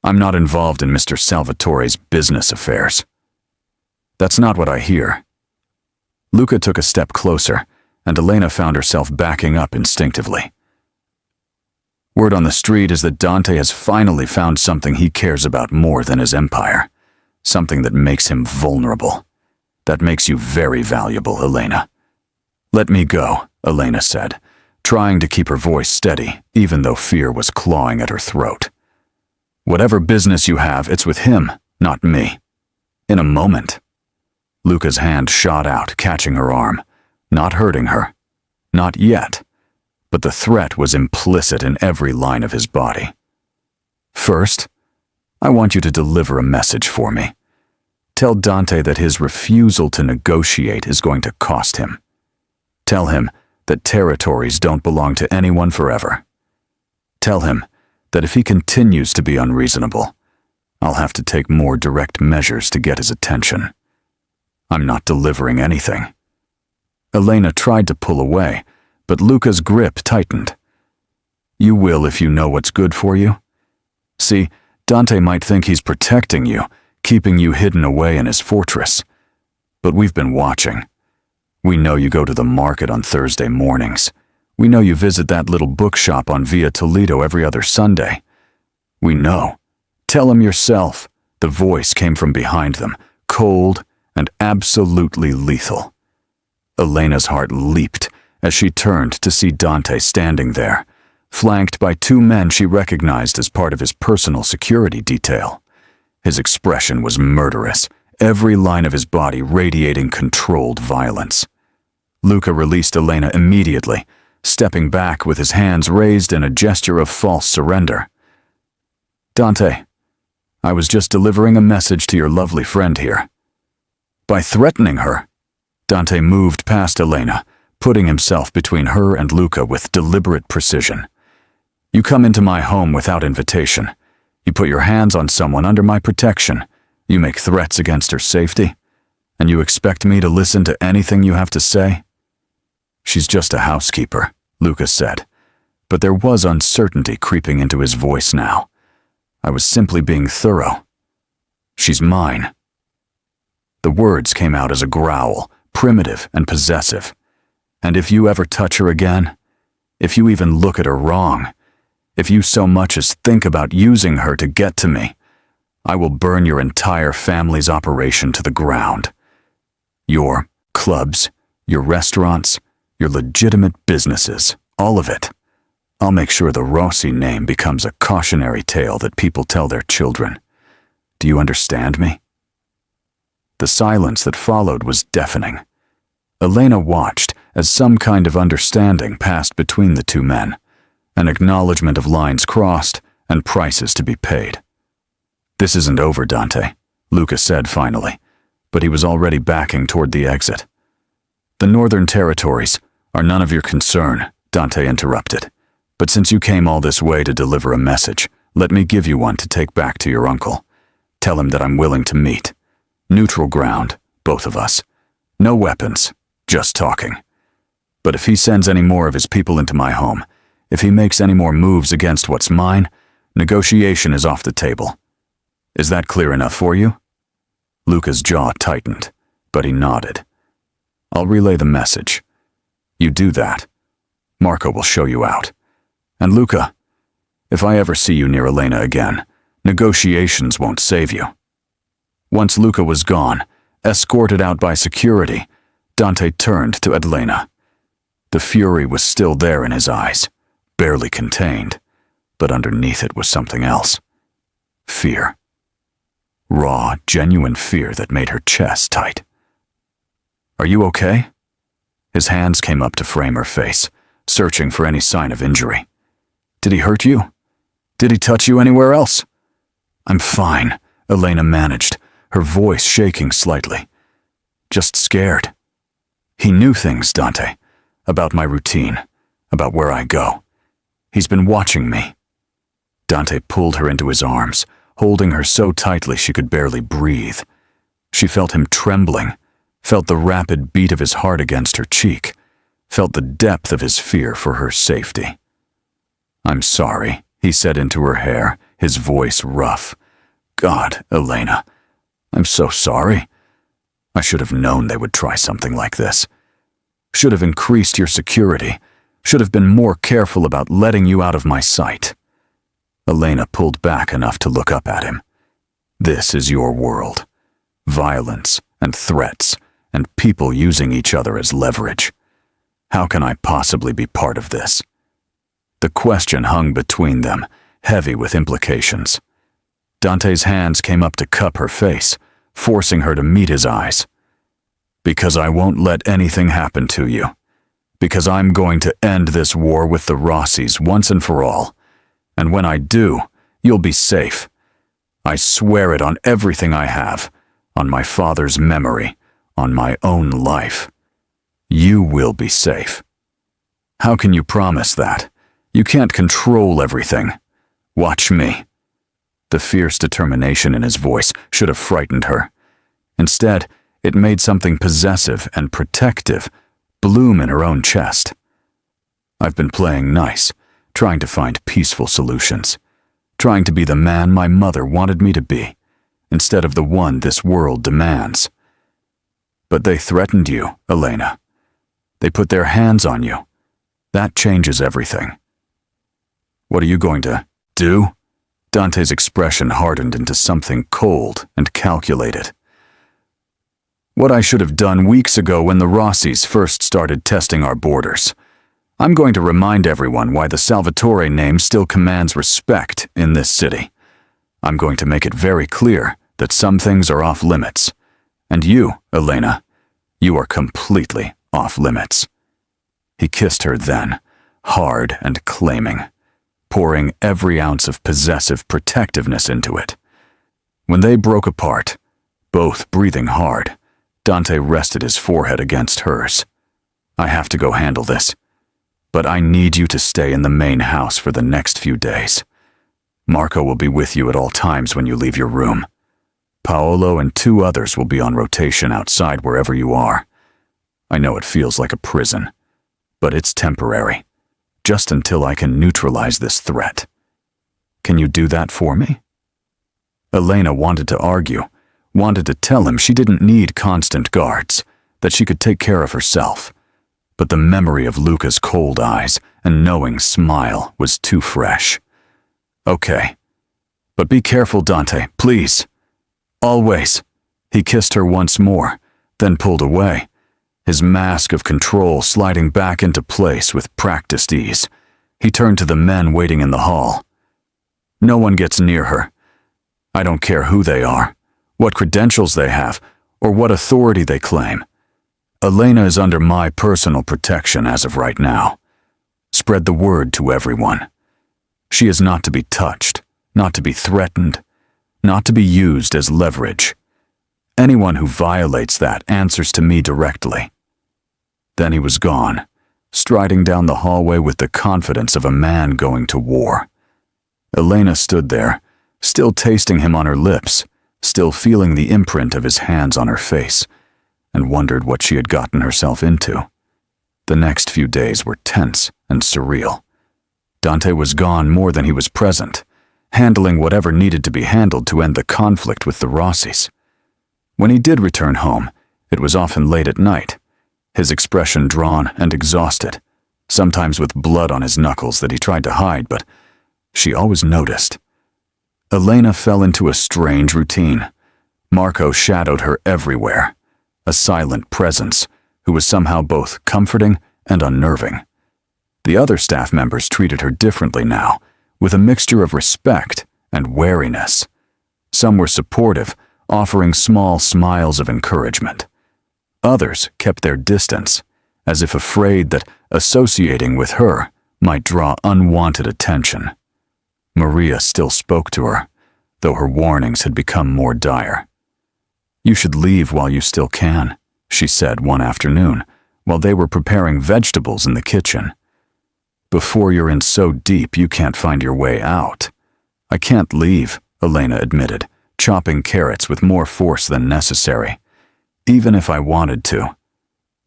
S1: I'm not involved in Mr. Salvatore's business affairs. That's not what I hear. Luca took a step closer, and Elena found herself backing up instinctively. Word on the street is that Dante has finally found something he cares about more than his empire. Something that makes him vulnerable. That makes you very valuable, Elena. Let me go, Elena said, trying to keep her voice steady, even though fear was clawing at her throat. Whatever business you have, it's with him, not me. In a moment. Luca's hand shot out, catching her arm, not hurting her. Not yet. But the threat was implicit in every line of his body. First, I want you to deliver a message for me. Tell Dante that his refusal to negotiate is going to cost him. Tell him that territories don't belong to anyone forever. Tell him that if he continues to be unreasonable, I'll have to take more direct measures to get his attention. I'm not delivering anything. Elena tried to pull away, but Luca's grip tightened. You will if you know what's good for you. See, Dante might think he's protecting you, keeping you hidden away in his fortress. But we've been watching. We know you go to the market on Thursday mornings. We know you visit that little bookshop on Via Toledo every other Sunday. We know. Tell him yourself. The voice came from behind them, cold and absolutely lethal. Elena's heart leaped as she turned to see Dante standing there, flanked by two men she recognized as part of his personal security detail. His expression was murderous, every line of his body radiating controlled violence. Luca released Elena immediately, stepping back with his hands raised in a gesture of false surrender. Dante, I was just delivering a message to your lovely friend here. By threatening her, Dante moved past Elena, putting himself between her and Luca with deliberate precision. You come into my home without invitation. You put your hands on someone under my protection. You make threats against her safety. And you expect me to listen to anything you have to say? She's just a housekeeper, Luca said, but there was uncertainty creeping into his voice now. I was simply being thorough. She's mine. The words came out as a growl, primitive and possessive. And if you ever touch her again, if you even look at her wrong, if you so much as think about using her to get to me, I will burn your entire family's operation to the ground. Your clubs, your restaurants, your legitimate businesses, all of it. I'll make sure the Rossi name becomes a cautionary tale that people tell their children. Do you understand me? The silence that followed was deafening. Elena watched as some kind of understanding passed between the two men, an acknowledgement of lines crossed and prices to be paid. This isn't over, Dante, Luca said finally, but he was already backing toward the exit. The Northern Territories are none of your concern, Dante interrupted. But since you came all this way to deliver a message, let me give you one to take back to your uncle. Tell him that I'm willing to meet. Neutral ground, both of us. No weapons, just talking. But if he sends any more of his people into my home, if he makes any more moves against what's mine, negotiation is off the table. Is that clear enough for you? Luca's jaw tightened, but he nodded. I'll relay the message. You do that. Marco will show you out. And Luca, if I ever see you near Elena again, negotiations won't save you. Once Luca was gone, escorted out by security, Dante turned to Elena. The fury was still there in his eyes, barely contained, but underneath it was something else. Fear. Raw, genuine fear that made her chest tight. Are you okay? His hands came up to frame her face, searching for any sign of injury. Did he hurt you? Did he touch you anywhere else? I'm fine, Elena managed, her voice shaking slightly. Just scared. He knew things, Dante, about my routine, about where I go. He's been watching me. Dante pulled her into his arms, holding her so tightly she could barely breathe. She felt him trembling, felt the rapid beat of his heart against her cheek, felt the depth of his fear for her safety. "I'm sorry," he said into her hair, his voice rough. "God, Elena, I'm so sorry. I should have known they would try something like this. Should have increased your security. Should have been more careful about letting you out of my sight." Elena pulled back enough to look up at him. "This is your world. Violence and threats and people using each other as leverage. How can I possibly be part of this?" The question hung between them, heavy with implications. Dante's hands came up to cup her face, forcing her to meet his eyes. "Because I won't let anything happen to you. Because I'm going to end this war with the Rossis once and for all. And when I do, you'll be safe. I swear it on everything I have, on my father's memory, on my own life. You will be safe." "How can you promise that? You can't control everything. Watch me." The fierce determination in his voice should have frightened her. Instead, it made something possessive and protective bloom in her own chest. "I've been playing nice, trying to find peaceful solutions, trying to be the man my mother wanted me to be, instead of the one this world demands. But they threatened you, Elena. They put their hands on you. That changes everything." "What are you going to do?" Dante's expression hardened into something cold and calculated. "What I should have done weeks ago when the Rossis first started testing our borders. I'm going to remind everyone why the Salvatore name still commands respect in this city. I'm going to make it very clear that some things are off limits. And you, Elena, you are completely off limits." He kissed her then, hard and claiming, pouring every ounce of possessive protectiveness into it. When they broke apart, both breathing hard, Dante rested his forehead against hers. "I have to go handle this. But I need you to stay in the main house for the next few days. Marco will be with you at all times when you leave your room. Paolo and 2 others will be on rotation outside wherever you are. I know it feels like a prison, but it's temporary, just until I can neutralize this threat. Can you do that for me?" Elena wanted to argue, wanted to tell him she didn't need constant guards, that she could take care of herself. But the memory of Luca's cold eyes and knowing smile was too fresh. "Okay. But be careful, Dante, please. Always." He kissed her once more, then pulled away, his mask of control sliding back into place with practiced ease. He turned to the men waiting in the hall. "No one gets near her. I don't care who they are, what credentials they have, or what authority they claim. Elena is under my personal protection as of right now. Spread the word to everyone. She is not to be touched, not to be threatened, not to be used as leverage. Anyone who violates that answers to me directly." Then he was gone, striding down the hallway with the confidence of a man going to war. Elena stood there, still tasting him on her lips, still feeling the imprint of his hands on her face, and wondered what she had gotten herself into. The next few days were tense and surreal. Dante was gone more than he was present, handling whatever needed to be handled to end the conflict with the Rossis. When he did return home, it was often late at night, his expression drawn and exhausted, sometimes with blood on his knuckles that he tried to hide, but she always noticed. Elena fell into a strange routine. Marco shadowed her everywhere, a silent presence who was somehow both comforting and unnerving. The other staff members treated her differently now, with a mixture of respect and wariness. Some were supportive, offering small smiles of encouragement. Others kept their distance, as if afraid that associating with her might draw unwanted attention. Maria still spoke to her, though her warnings had become more dire. "You should leave while you still can," she said one afternoon, while they were preparing vegetables in the kitchen. Before you're in so deep you can't find your way out. I can't leave, Elena admitted, chopping carrots with more force than necessary. Even if I wanted to.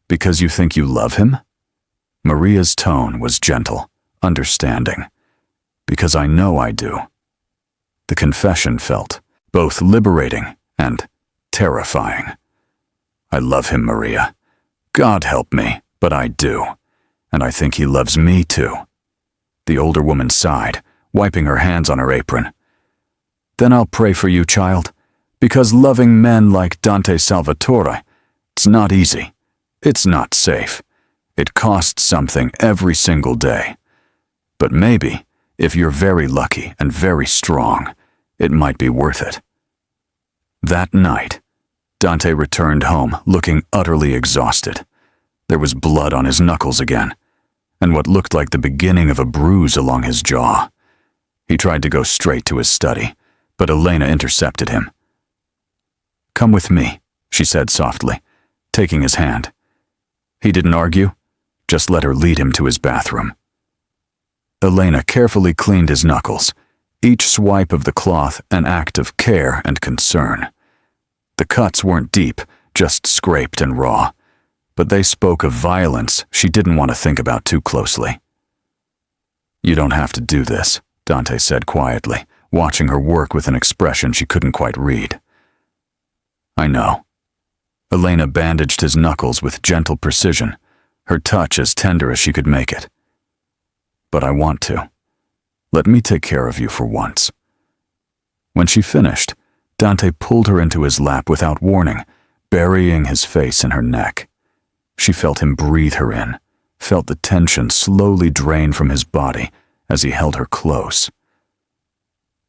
S1: Because you think you love him? Maria's tone was gentle, understanding. Because I know I do. The confession felt both liberating and terrifying. I love him, Maria. God help me, but I do. And I think he loves me too. The older woman sighed, wiping her hands on her apron. Then I'll pray for you, child, because loving men like Dante Salvatore, it's not easy. It's not safe. It costs something every single day. But maybe, if you're very lucky and very strong, it might be worth it. That night, Dante returned home looking utterly exhausted. There was blood on his knuckles again, and what looked like the beginning of a bruise along his jaw. He tried to go straight to his study, but Elena intercepted him. "Come with me," she said softly, taking his hand. He didn't argue, just let her lead him to his bathroom. Elena carefully cleaned his knuckles, each swipe of the cloth an act of care and concern. The cuts weren't deep, just scraped and raw, but they spoke of violence she didn't want to think about too closely. "You don't have to do this," Dante said quietly, watching her work with an expression she couldn't quite read. "I know." Elena bandaged his knuckles with gentle precision, her touch as tender as she could make it. "But I want to. Let me take care of you for once." When she finished, Dante pulled her into his lap without warning, burying his face in her neck. She felt him breathe her in, felt the tension slowly drain from his body as he held her close.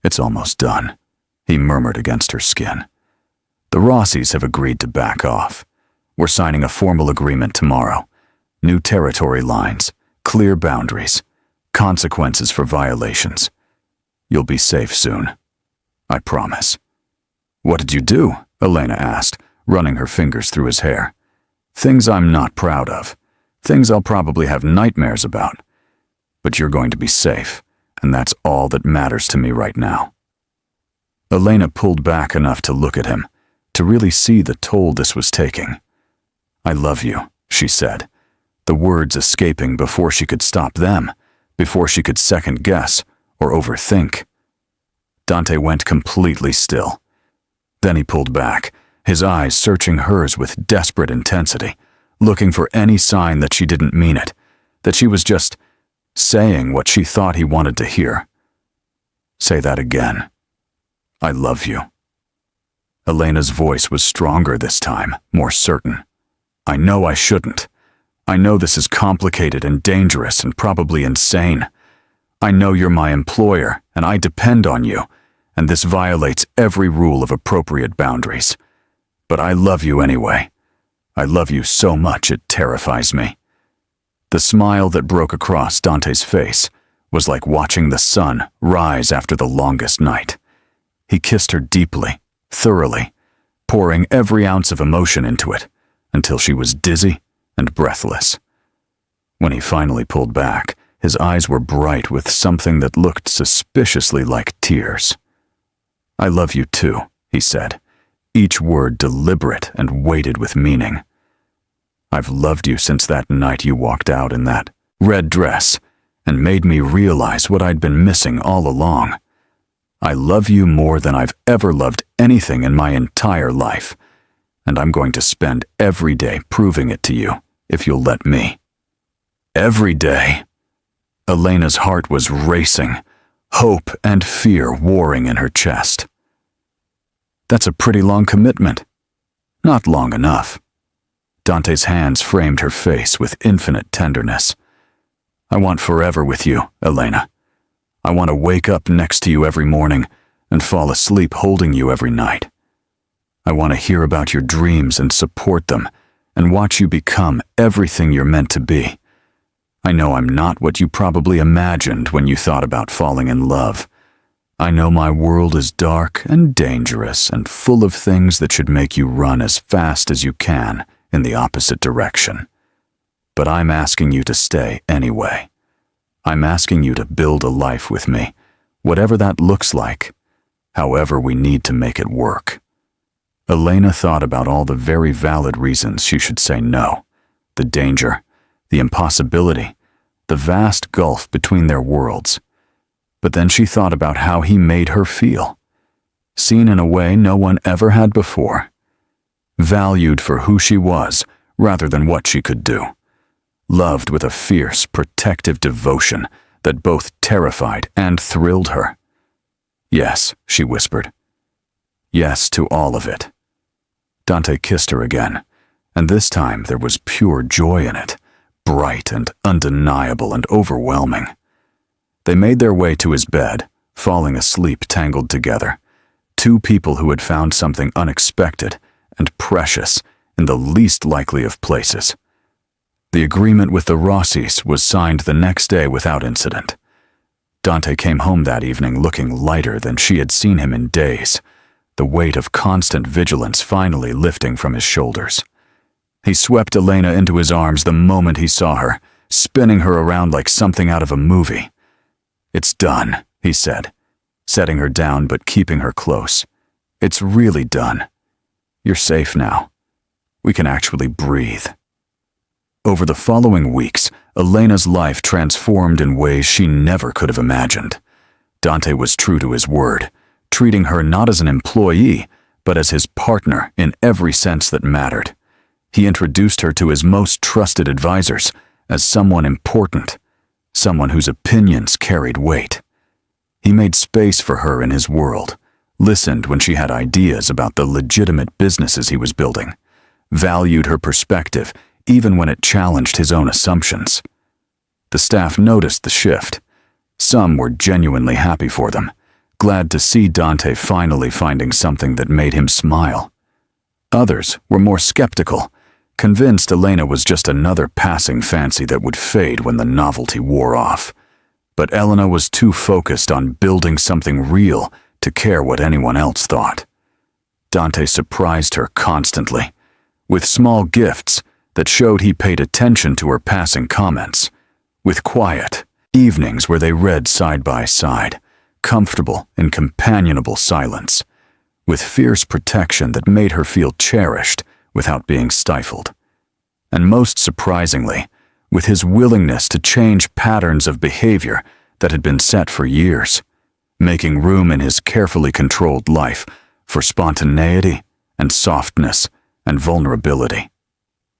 S1: "It's almost done," he murmured against her skin. "The Rossis have agreed to back off. We're signing a formal agreement tomorrow. New territory lines, clear boundaries, consequences for violations. You'll be safe soon. I promise." "What did you do?" Elena asked, running her fingers through his hair. "Things I'm not proud of. Things I'll probably have nightmares about. But you're going to be safe, and that's all that matters to me right now." Elena pulled back enough to look at him, to really see the toll this was taking. "I love you," she said, the words escaping before she could stop them, before she could second-guess or overthink. Dante went completely still. Then he pulled back, his eyes searching hers with desperate intensity, looking for any sign that she didn't mean it, that she was just saying what she thought he wanted to hear. "Say that again. I love you." Elena's voice was stronger this time, more certain. "I know I shouldn't. I know this is complicated and dangerous and probably insane. I know you're my employer and I depend on you, and this violates every rule of appropriate boundaries. But I love you anyway. I love you so much it terrifies me." The smile that broke across Dante's face was like watching the sun rise after the longest night. He kissed her deeply, thoroughly, pouring every ounce of emotion into it, until she was dizzy and breathless. When he finally pulled back, his eyes were bright with something that looked suspiciously like tears. "I love you too," he said, each word deliberate and weighted with meaning. "I've loved you since that night you walked out in that red dress and made me realize what I'd been missing all along. I love you more than I've ever loved anything in my entire life, and I'm going to spend every day proving it to you, if you'll let me." Every day. Elena's heart was racing, hope and fear warring in her chest. "That's a pretty long commitment." "Not long enough." Dante's hands framed her face with infinite tenderness. "I want forever with you, Elena. I want to wake up next to you every morning and fall asleep holding you every night. I want to hear about your dreams and support them and watch you become everything you're meant to be. I know I'm not what you probably imagined when you thought about falling in love. I know my world is dark and dangerous and full of things that should make you run as fast as you can in the opposite direction. But I'm asking you to stay anyway. I'm asking you to build a life with me, whatever that looks like, however we need to make it work." Elena thought about all the very valid reasons she should say no. The danger, the impossibility, the vast gulf between their worlds. But then she thought about how he made her feel. Seen in a way no one ever had before. Valued for who she was rather than what she could do. Loved with a fierce, protective devotion that both terrified and thrilled her. "Yes," she whispered. "Yes to all of it." Dante kissed her again, and this time there was pure joy in it, bright and undeniable and overwhelming. They made their way to his bed, falling asleep tangled together. Two people who had found something unexpected and precious in the least likely of places. The agreement with the Rossis was signed the next day without incident. Dante came home that evening looking lighter than she had seen him in days, the weight of constant vigilance finally lifting from his shoulders. He swept Elena into his arms the moment he saw her, spinning her around like something out of a movie. "It's done," he said, setting her down but keeping her close. "It's really done. You're safe now. We can actually breathe." Over the following weeks, Elena's life transformed in ways she never could have imagined. Dante was true to his word, treating her not as an employee, but as his partner in every sense that mattered. He introduced her to his most trusted advisors as someone important, someone whose opinions carried weight. He made space for her in his world, listened when she had ideas about the legitimate businesses he was building, valued her perspective even when it challenged his own assumptions. The staff noticed the shift. Some were genuinely happy for them, glad to see Dante finally finding something that made him smile. Others were more skeptical, convinced Elena was just another passing fancy that would fade when the novelty wore off. But Elena was too focused on building something real to care what anyone else thought. Dante surprised her constantly, with small gifts that showed he paid attention to her passing comments, with quiet evenings where they read side by side, comfortable in companionable silence, with fierce protection that made her feel cherished without being stifled. And most surprisingly, with his willingness to change patterns of behavior that had been set for years, making room in his carefully controlled life for spontaneity and softness and vulnerability.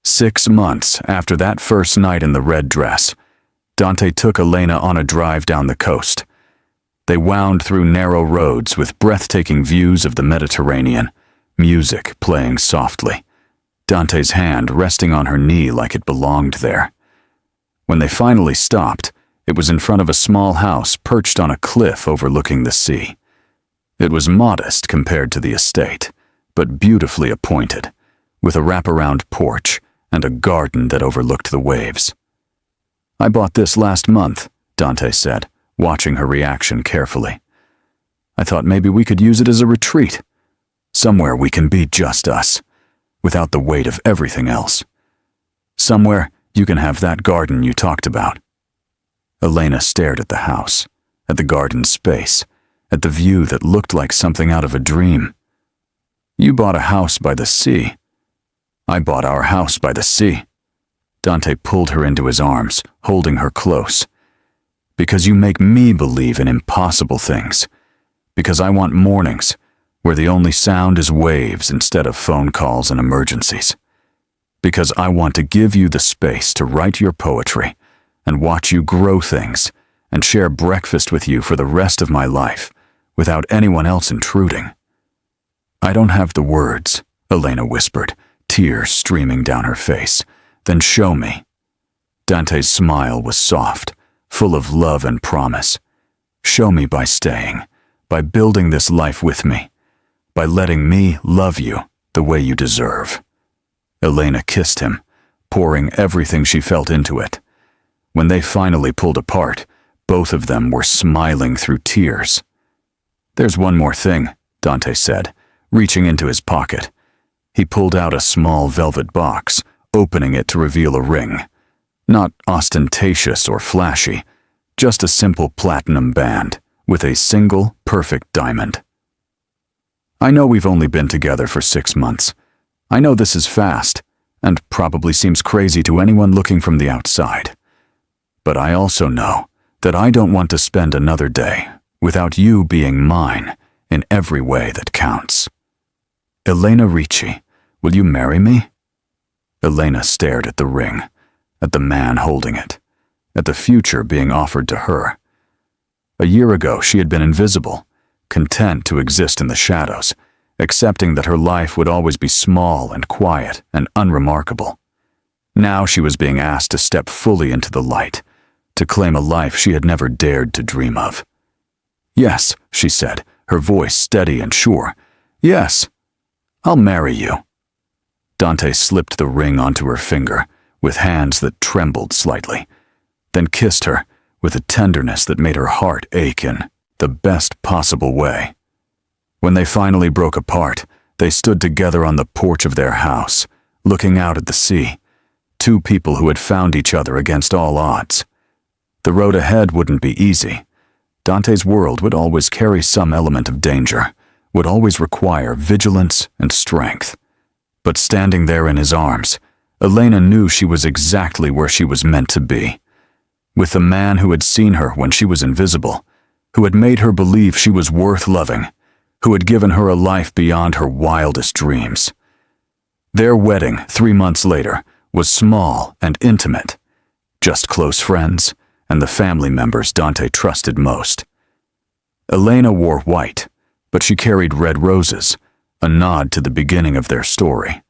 S1: 6 months after that first night in the red dress, Dante took Elena on a drive down the coast. They wound through narrow roads with breathtaking views of the Mediterranean, music playing softly, Dante's hand resting on her knee like it belonged there. When they finally stopped, it was in front of a small house perched on a cliff overlooking the sea. It was modest compared to the estate, but beautifully appointed, with a wraparound porch and a garden that overlooked the waves. "I bought this last month," Dante said, watching her reaction carefully. "I thought maybe we could use it as a retreat, somewhere we can be just us, without the weight of everything else. Somewhere you can have that garden you talked about." Elena stared at the house, at the garden space, at the view that looked like something out of a dream. "You bought a house by the sea." "I bought our house by the sea." Dante pulled her into his arms, holding her close. "Because you make me believe in impossible things. Because I want mornings where the only sound is waves instead of phone calls and emergencies. Because I want to give you the space to write your poetry and watch you grow things and share breakfast with you for the rest of my life without anyone else intruding." "I don't have the words," Elena whispered, tears streaming down her face. "Then show me." Dante's smile was soft, full of love and promise. "Show me by staying, by building this life with me, by letting me love you the way you deserve." Elena kissed him, pouring everything she felt into it. When they finally pulled apart, both of them were smiling through tears. "There's one more thing," Dante said, reaching into his pocket. He pulled out a small velvet box, opening it to reveal a ring. Not ostentatious or flashy, just a simple platinum band with a single perfect diamond. I know we've only been together for 6 months. I know this is fast, and probably seems crazy to anyone looking from the outside. But I also know that I don't want to spend another day without you being mine in every way that counts. Elena Ricci, will you marry me? Elena stared at the ring, at the man holding it, at the future being offered to her. A year ago, she had been invisible, content to exist in the shadows, accepting that her life would always be small and quiet and unremarkable. Now she was being asked to step fully into the light, to claim a life she had never dared to dream of. "Yes," she said, her voice steady and sure. "Yes, I'll marry you." Dante slipped the ring onto her finger with hands that trembled slightly, then kissed her with a tenderness that made her heart ache in the best possible way. When they finally broke apart, they stood together on the porch of their house, looking out at the sea, two people who had found each other against all odds. The road ahead wouldn't be easy. Dante's world would always carry some element of danger, would always require vigilance and strength. But standing there in his arms, Elena knew she was exactly where she was meant to be, with the man who had seen her when she was invisible, who had made her believe she was worth loving, who had given her a life beyond her wildest dreams. Their wedding, 3 months later, was small and intimate, just close friends and the family members Dante trusted most. Elena wore white, but she carried red roses, a nod to the beginning of their story.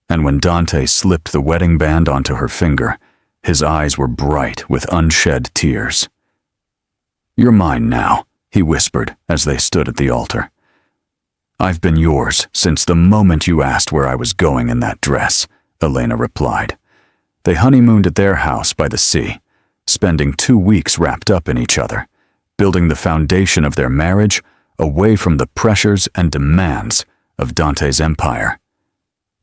S1: And when Dante slipped the wedding band onto her finger, his eyes were bright with unshed tears. "You're mine now," he whispered as they stood at the altar. "I've been yours since the moment you asked where I was going in that dress," Elena replied. They honeymooned at their house by the sea, spending 2 weeks wrapped up in each other, building the foundation of their marriage away from the pressures and demands of Dante's empire.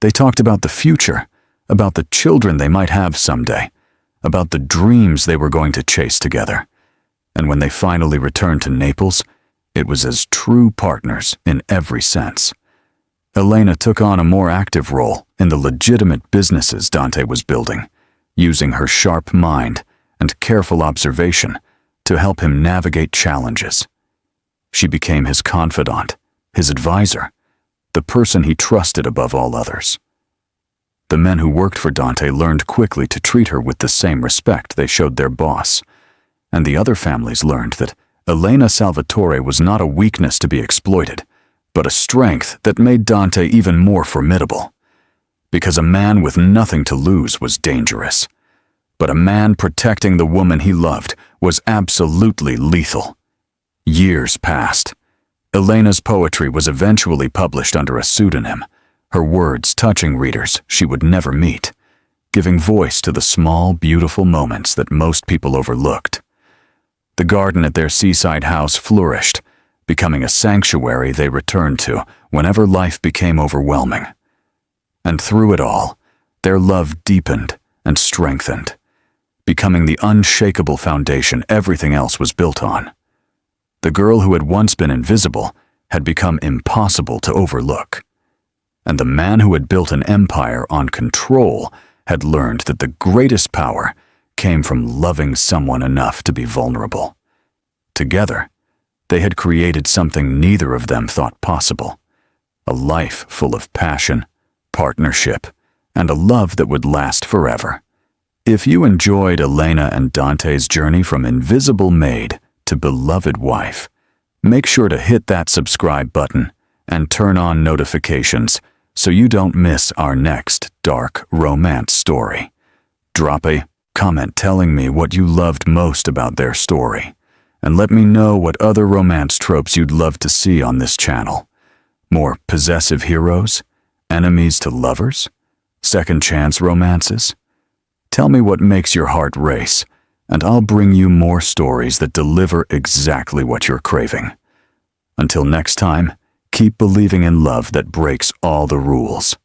S1: They talked about the future, about the children they might have someday, about the dreams they were going to chase together. And when they finally returned to Naples, it was as true partners in every sense. Elena took on a more active role in the legitimate businesses Dante was building, using her sharp mind and careful observation to help him navigate challenges. She became his confidant, his advisor, the person he trusted above all others. The men who worked for Dante learned quickly to treat her with the same respect they showed their boss, and the other families learned that Elena Salvatore was not a weakness to be exploited, but a strength that made Dante even more formidable. Because a man with nothing to lose was dangerous, but a man protecting the woman he loved was absolutely lethal. Years passed. Elena's poetry was eventually published under a pseudonym, her words touching readers she would never meet, giving voice to the small, beautiful moments that most people overlooked. The garden at their seaside house flourished, becoming a sanctuary they returned to whenever life became overwhelming. And through it all, their love deepened and strengthened, becoming the unshakable foundation everything else was built on. The girl who had once been invisible had become impossible to overlook. And the man who had built an empire on control had learned that the greatest power came from loving someone enough to be vulnerable. Together, they had created something neither of them thought possible, a life full of passion, partnership, and a love that would last forever. If you enjoyed Elena and Dante's journey from invisible maid to beloved wife, make sure to hit that subscribe button and turn on notifications so you don't miss our next dark romance story. Drop a comment telling me what you loved most about their story, and let me know what other romance tropes you'd love to see on this channel. More possessive heroes? Enemies to lovers? Second chance romances? Tell me what makes your heart race, and I'll bring you more stories that deliver exactly what you're craving. Until next time, keep believing in love that breaks all the rules.